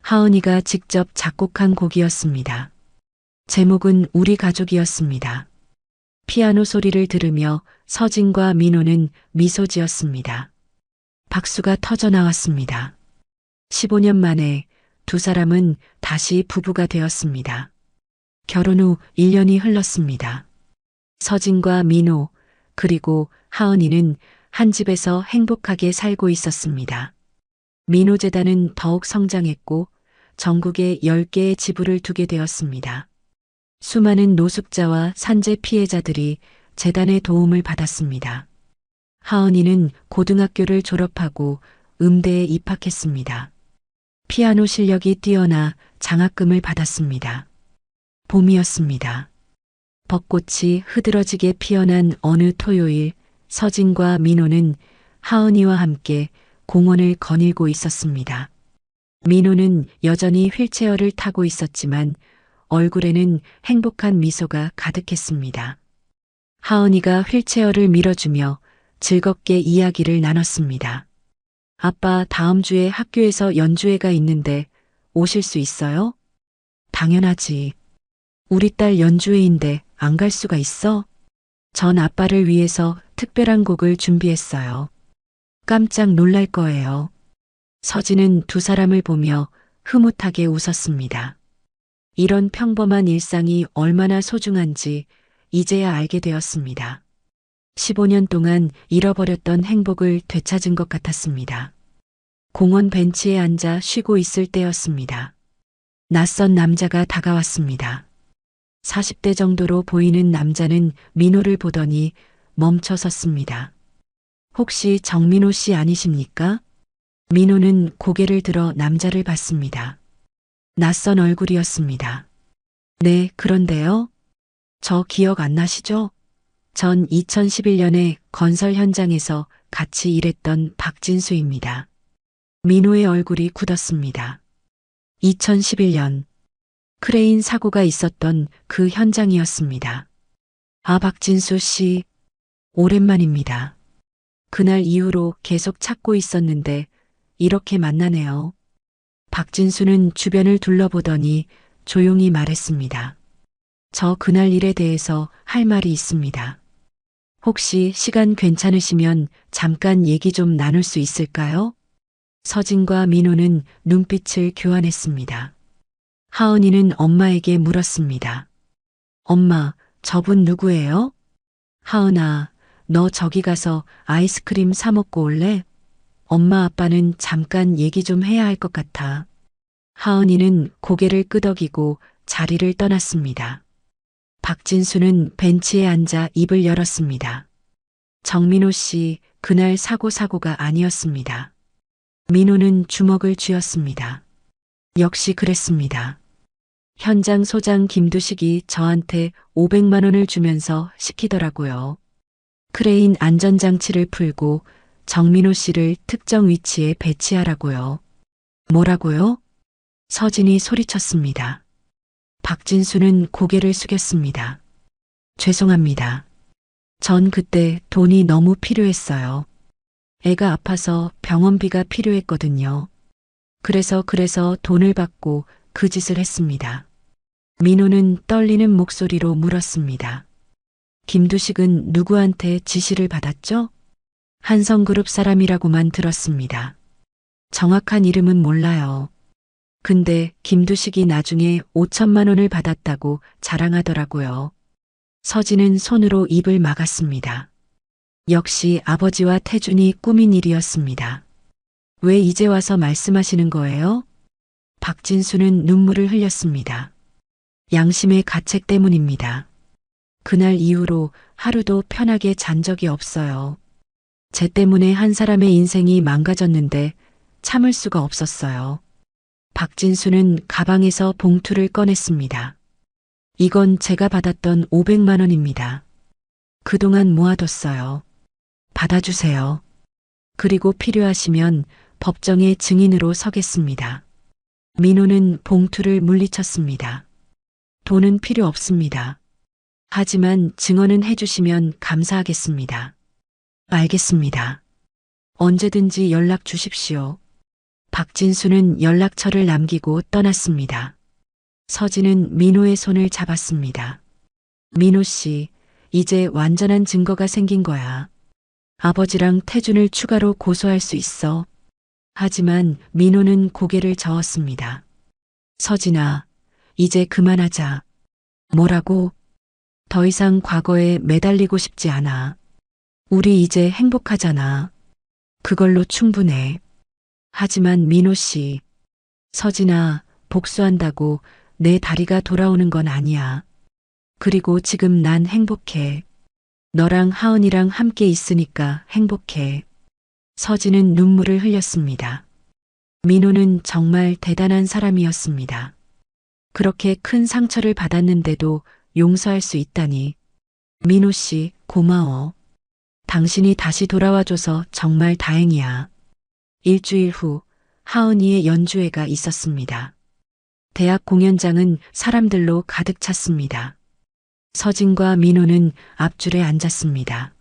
하은이가 직접 작곡한 곡이었습니다. 제목은 우리 가족이었습니다. 피아노 소리를 들으며 서진과 민호는 미소 지었습니다. 박수가 터져 나왔습니다. 15년 만에 두 사람은 다시 부부가 되었습니다. 결혼 후 1년이 흘렀습니다. 서진과 민호, 그리고 하은이는 한 집에서 행복하게 살고 있었습니다. 민호재단은 더욱 성장했고 전국에 10개의 지부를 두게 되었습니다. 수많은 노숙자와 산재 피해자들이 재단의 도움을 받았습니다. 하은이는 고등학교를 졸업하고 음대에 입학했습니다. 피아노 실력이 뛰어나 장학금을 받았습니다. 봄이었습니다. 벚꽃이 흐드러지게 피어난 어느 토요일, 서진과 민호는 하은이와 함께 공원을 거닐고 있었습니다. 민호는 여전히 휠체어를 타고 있었지만 얼굴에는 행복한 미소가 가득했습니다. 하은이가 휠체어를 밀어주며 즐겁게 이야기를 나눴습니다. 아빠, 다음 주에 학교에서 연주회가 있는데 오실 수 있어요? 당연하지. 우리 딸 연주회인데 안 갈 수가 있어? 전 아빠를 위해서 특별한 곡을 준비했어요. 깜짝 놀랄 거예요. 서진은 두 사람을 보며 흐뭇하게 웃었습니다. 이런 평범한 일상이 얼마나 소중한지 이제야 알게 되었습니다. 15년 동안 잃어버렸던 행복을 되찾은 것 같았습니다. 공원 벤치에 앉아 쉬고 있을 때였습니다. 낯선 남자가 다가왔습니다. 40대 정도로 보이는 남자는 민호를 보더니 멈춰 섰습니다. 혹시 정민호 씨 아니십니까? 민호는 고개를 들어 남자를 봤습니다. 낯선 얼굴이었습니다. 네, 그런데요. 저 기억 안 나시죠? 전 2011년에 건설 현장에서 같이 일했던 박진수입니다. 민호의 얼굴이 굳었습니다. 2011년 크레인 사고가 있었던 그 현장이었습니다. 아, 박진수 씨, 오랜만입니다. 그날 이후로 계속 찾고 있었는데 이렇게 만나네요. 박진수는 주변을 둘러보더니 조용히 말했습니다. 저 그날 일에 대해서 할 말이 있습니다. 혹시 시간 괜찮으시면 잠깐 얘기 좀 나눌 수 있을까요? 서진과 민호는 눈빛을 교환했습니다. 하은이는 엄마에게 물었습니다. 엄마, 저분 누구예요? 하은아, 너 저기 가서 아이스크림 사 먹고 올래? 엄마 아빠는 잠깐 얘기 좀 해야 할 것 같아. 하은이는 고개를 끄덕이고 자리를 떠났습니다. 박진수는 벤치에 앉아 입을 열었습니다. 정민호 씨, 그날 사고가 아니었습니다. 민호는 주먹을 쥐었습니다. 역시 그랬습니다. 현장 소장 김두식이 저한테 500만 원을 주면서 시키더라고요. 크레인 안전장치를 풀고 정민호 씨를 특정 위치에 배치하라고요. 뭐라고요? 서진이 소리쳤습니다. 박진수는 고개를 숙였습니다. 죄송합니다. 전 그때 돈이 너무 필요했어요. 애가 아파서 병원비가 필요했거든요. 그래서 돈을 받고 그 짓을 했습니다. 민호는 떨리는 목소리로 물었습니다. 김두식은 누구한테 지시를 받았죠? 한성그룹 사람이라고만 들었습니다. 정확한 이름은 몰라요. 근데 김두식이 나중에 5천만 원을 받았다고 자랑하더라고요. 서진은 손으로 입을 막았습니다. 역시 아버지와 태준이 꾸민 일이었습니다. 왜 이제 와서 말씀하시는 거예요? 박진수는 눈물을 흘렸습니다. 양심의 가책 때문입니다. 그날 이후로 하루도 편하게 잔 적이 없어요. 제 때문에 한 사람의 인생이 망가졌는데 참을 수가 없었어요. 박진수는 가방에서 봉투를 꺼냈습니다. 이건 제가 받았던 500만 원입니다. 그동안 모아뒀어요. 받아주세요. 그리고 필요하시면 법정의 증인으로 서겠습니다. 민호는 봉투를 물리쳤습니다. 돈은 필요 없습니다. 하지만 증언은 해주시면 감사하겠습니다. 알겠습니다. 언제든지 연락 주십시오. 박진수는 연락처를 남기고 떠났습니다. 서진은 민호의 손을 잡았습니다. 민호 씨, 이제 완전한 증거가 생긴 거야. 아버지랑 태준을 추가로 고소할 수 있어. 하지만 민호는 고개를 저었습니다. 서진아, 이제 그만하자. 뭐라고? 더 이상 과거에 매달리고 싶지 않아. 우리 이제 행복하잖아. 그걸로 충분해. 하지만 민호 씨, 서진아, 복수한다고 내 다리가 돌아오는 건 아니야. 그리고 지금 난 행복해. 너랑 하은이랑 함께 있으니까 행복해. 서진은 눈물을 흘렸습니다. 민호는 정말 대단한 사람이었습니다. 그렇게 큰 상처를 받았는데도 용서할 수 있다니. 민호 씨, 고마워. 당신이 다시 돌아와줘서 정말 다행이야. 일주일 후 하은이의 연주회가 있었습니다. 대학 공연장은 사람들로 가득 찼습니다. 서진과 민호는 앞줄에 앉았습니다.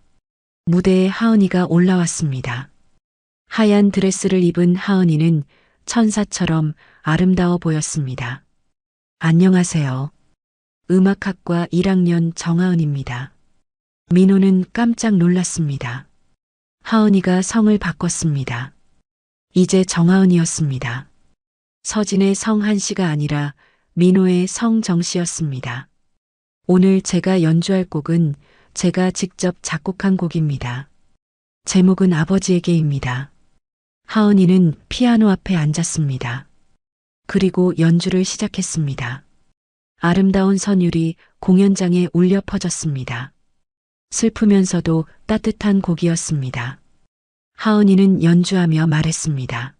무대에 하은이가 올라왔습니다. 하얀 드레스를 입은 하은이는 천사처럼 아름다워 보였습니다. 안녕하세요. 음악학과 1학년 정하은입니다. 민호는 깜짝 놀랐습니다. 하은이가 성을 바꿨습니다. 이제 정하은이었습니다. 서진의 성한 씨가 아니라 민호의 성정 씨였습니다. 오늘 제가 연주할 곡은 제가 직접 작곡한 곡입니다. 제목은 아버지에게입니다. 하은이는 피아노 앞에 앉았습니다. 그리고 연주를 시작했습니다. 아름다운 선율이 공연장에 울려 퍼졌습니다. 슬프면서도 따뜻한 곡이었습니다. 하은이는 연주하며 말했습니다.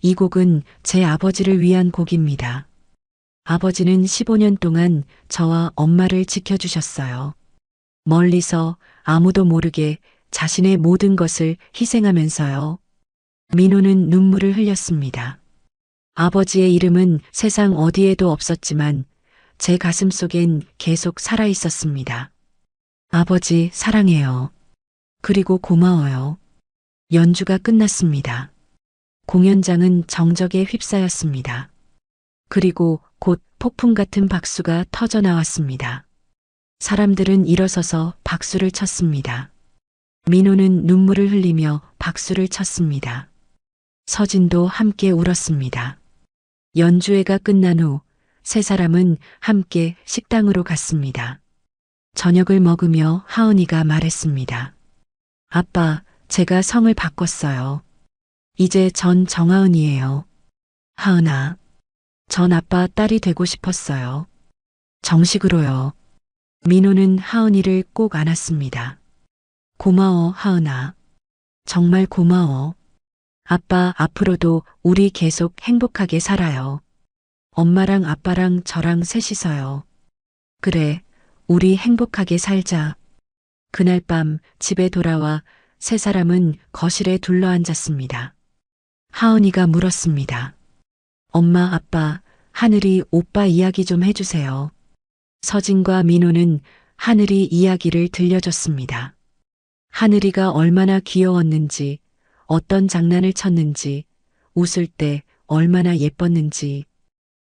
이 곡은 제 아버지를 위한 곡입니다. 아버지는 15년 동안 저와 엄마를 지켜주셨어요. 멀리서 아무도 모르게 자신의 모든 것을 희생하면서요. 민호는 눈물을 흘렸습니다. 아버지의 이름은 세상 어디에도 없었지만 제 가슴 속엔 계속 살아 있었습니다. 아버지, 사랑해요. 그리고 고마워요. 연주가 끝났습니다. 공연장은 정적에 휩싸였습니다. 그리고 곧 폭풍 같은 박수가 터져 나왔습니다. 사람들은 일어서서 박수를 쳤습니다. 민호는 눈물을 흘리며 박수를 쳤습니다. 서진도 함께 울었습니다. 연주회가 끝난 후 세 사람은 함께 식당으로 갔습니다. 저녁을 먹으며 하은이가 말했습니다. 아빠, 제가 성을 바꿨어요. 이제 전 정하은이에요. 하은아, 전 아빠 딸이 되고 싶었어요. 정식으로요. 민호는 하은이를 꼭 안았습니다. 고마워, 하은아. 정말 고마워. 아빠, 앞으로도 우리 계속 행복하게 살아요. 엄마랑 아빠랑 저랑 셋이서요. 그래, 우리 행복하게 살자. 그날 밤 집에 돌아와 세 사람은 거실에 둘러앉았습니다. 하은이가 물었습니다. 엄마, 아빠, 하늘이 오빠 이야기 좀 해주세요. 서진과 민호는 하늘이 이야기를 들려줬습니다. 하늘이가 얼마나 귀여웠는지, 어떤 장난을 쳤는지, 웃을 때 얼마나 예뻤는지,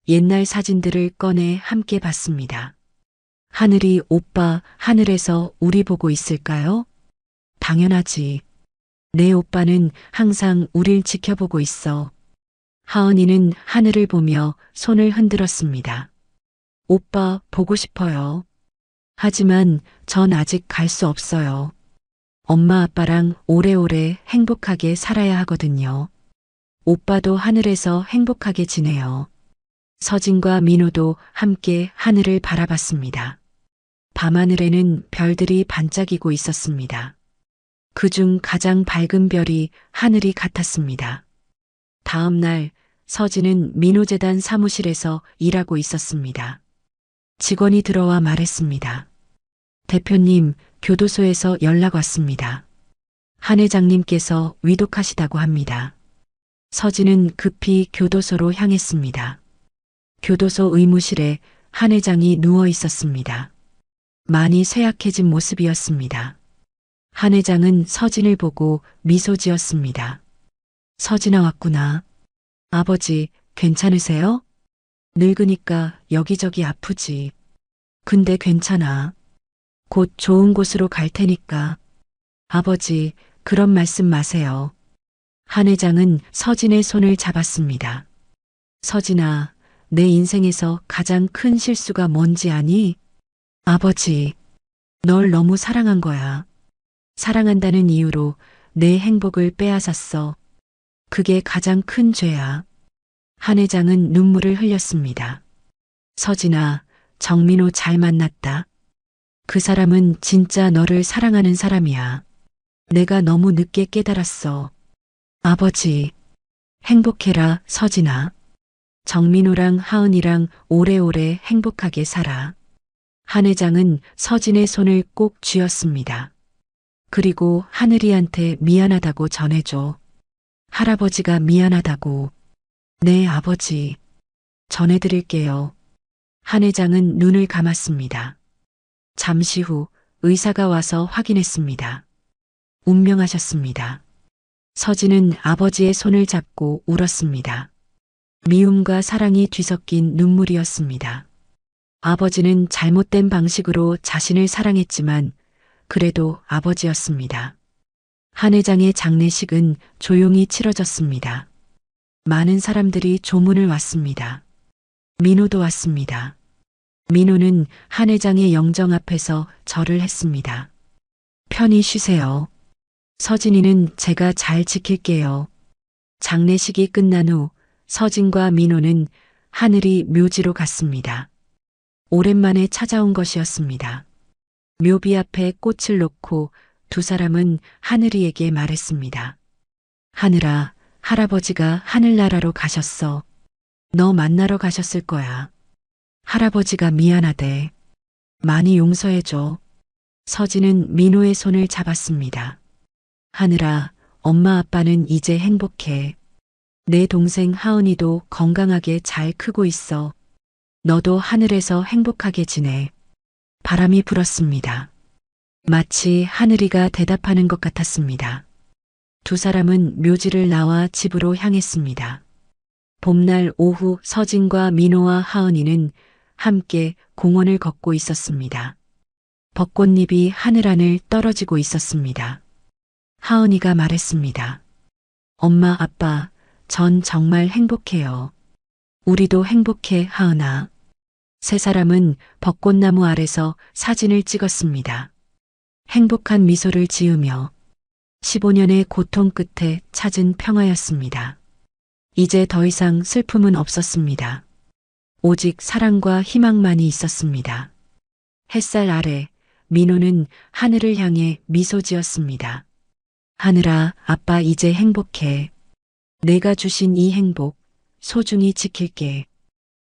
옛날 사진들을 꺼내 함께 봤습니다. 하늘이 오빠, 하늘에서 우리 보고 있을까요? 당연하지. 내 오빠는 항상 우릴 지켜보고 있어. 하은이는 하늘을 보며 손을 흔들었습니다. 오빠, 보고 싶어요. 하지만 전 아직 갈 수 없어요. 엄마 아빠랑 오래오래 행복하게 살아야 하거든요. 오빠도 하늘에서 행복하게 지내요. 서진과 민호도 함께 하늘을 바라봤습니다. 밤하늘에는 별들이 반짝이고 있었습니다. 그중 가장 밝은 별이 하늘이 같았습니다. 다음 날 서진은 민호재단 사무실에서 일하고 있었습니다. 직원이 들어와 말했습니다. 대표님, 교도소에서 연락 왔습니다. 한 회장님께서 위독하시다고 합니다. 서진은 급히 교도소로 향했습니다. 교도소 의무실에 한 회장이 누워 있었습니다. 많이 쇠약해진 모습이었습니다. 한 회장은 서진을 보고 미소 지었습니다. 서진아 왔구나. 아버지, 괜찮으세요? 늙으니까 여기저기 아프지. 근데 괜찮아. 곧 좋은 곳으로 갈 테니까. 아버지, 그런 말씀 마세요. 한 회장은 서진의 손을 잡았습니다. 서진아, 내 인생에서 가장 큰 실수가 뭔지 아니? 아버지, 널 너무 사랑한 거야. 사랑한다는 이유로 내 행복을 빼앗았어. 그게 가장 큰 죄야. 한 회장은 눈물을 흘렸습니다. 서진아, 정민호 잘 만났다. 그 사람은 진짜 너를 사랑하는 사람이야. 내가 너무 늦게 깨달았어. 아버지, 행복해라, 서진아. 정민호랑 하은이랑 오래오래 행복하게 살아. 한 회장은 서진의 손을 꼭 쥐었습니다. 그리고 하늘이한테 미안하다고 전해줘. 할아버지가 미안하다고. 네, 아버지. 전해드릴게요. 한 회장은 눈을 감았습니다. 잠시 후 의사가 와서 확인했습니다. 운명하셨습니다. 서진은 아버지의 손을 잡고 울었습니다. 미움과 사랑이 뒤섞인 눈물이었습니다. 아버지는 잘못된 방식으로 자신을 사랑했지만 그래도 아버지였습니다. 한 회장의 장례식은 조용히 치러졌습니다. 많은 사람들이 조문을 왔습니다. 민호도 왔습니다. 민호는 한 회장의 영정 앞에서 절을 했습니다. 편히 쉬세요. 서진이는 제가 잘 지킬게요. 장례식이 끝난 후 서진과 민호는 하늘이 묘지로 갔습니다. 오랜만에 찾아온 것이었습니다. 묘비 앞에 꽃을 놓고 두 사람은 하늘이에게 말했습니다. 하늘아, 할아버지가 하늘나라로 가셨어. 너 만나러 가셨을 거야. 할아버지가 미안하대. 많이 용서해줘. 서진은 민호의 손을 잡았습니다. 하늘아, 엄마 아빠는 이제 행복해. 내 동생 하은이도 건강하게 잘 크고 있어. 너도 하늘에서 행복하게 지내. 바람이 불었습니다. 마치 하늘이가 대답하는 것 같았습니다. 두 사람은 묘지를 나와 집으로 향했습니다. 봄날 오후 서진과 민호와 하은이는 함께 공원을 걷고 있었습니다. 벚꽃잎이 하늘 떨어지고 있었습니다. 하은이가 말했습니다. 엄마, 아빠, 전 정말 행복해요. 우리도 행복해, 하은아. 세 사람은 벚꽃나무 아래서 사진을 찍었습니다. 행복한 미소를 지으며 15년의 고통 끝에 찾은 평화였습니다. 이제 더 이상 슬픔은 없었습니다. 오직 사랑과 희망만이 있었습니다. 햇살 아래 민호는 하늘을 향해 미소 지었습니다. 하늘아, 아빠 이제 행복해. 내가 주신 이 행복 소중히 지킬게.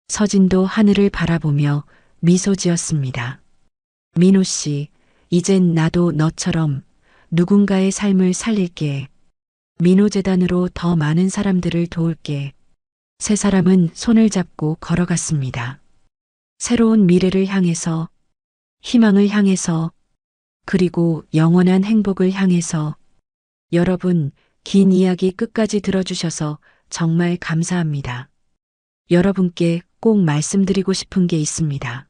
서진도 하늘을 바라보며 미소 지었습니다. 민호 씨, 이젠 나도 너처럼 누군가의 삶을 살릴게. 민호재단으로 더 많은 사람들을 도울게. 세 사람은 손을 잡고 걸어갔습니다. 새로운 미래를 향해서, 희망을 향해서, 그리고 영원한 행복을 향해서. 여러분, 긴 이야기 끝까지 들어주셔서 정말 감사합니다. 여러분께 꼭 말씀드리고 싶은 게 있습니다.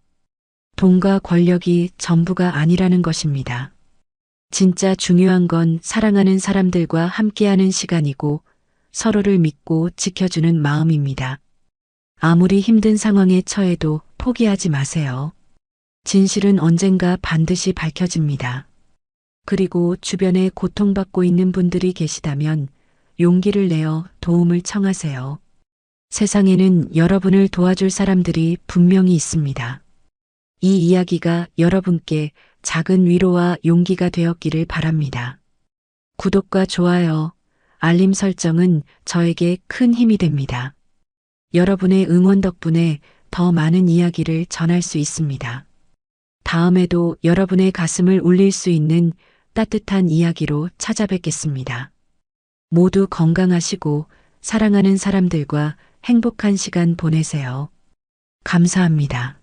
돈과 권력이 전부가 아니라는 것입니다. 진짜 중요한 건 사랑하는 사람들과 함께하는 시간이고 서로를 믿고 지켜주는 마음입니다. 아무리 힘든 상황에 처해도 포기하지 마세요. 진실은 언젠가 반드시 밝혀집니다. 그리고 주변에 고통받고 있는 분들이 계시다면 용기를 내어 도움을 청하세요. 세상에는 여러분을 도와줄 사람들이 분명히 있습니다. 이 이야기가 여러분께 작은 위로와 용기가 되었기를 바랍니다. 구독과 좋아요, 알림 설정은 저에게 큰 힘이 됩니다. 여러분의 응원 덕분에 더 많은 이야기를 전할 수 있습니다. 다음에도 여러분의 가슴을 울릴 수 있는 따뜻한 이야기로 찾아뵙겠습니다. 모두 건강하시고 사랑하는 사람들과 행복한 시간 보내세요. 감사합니다.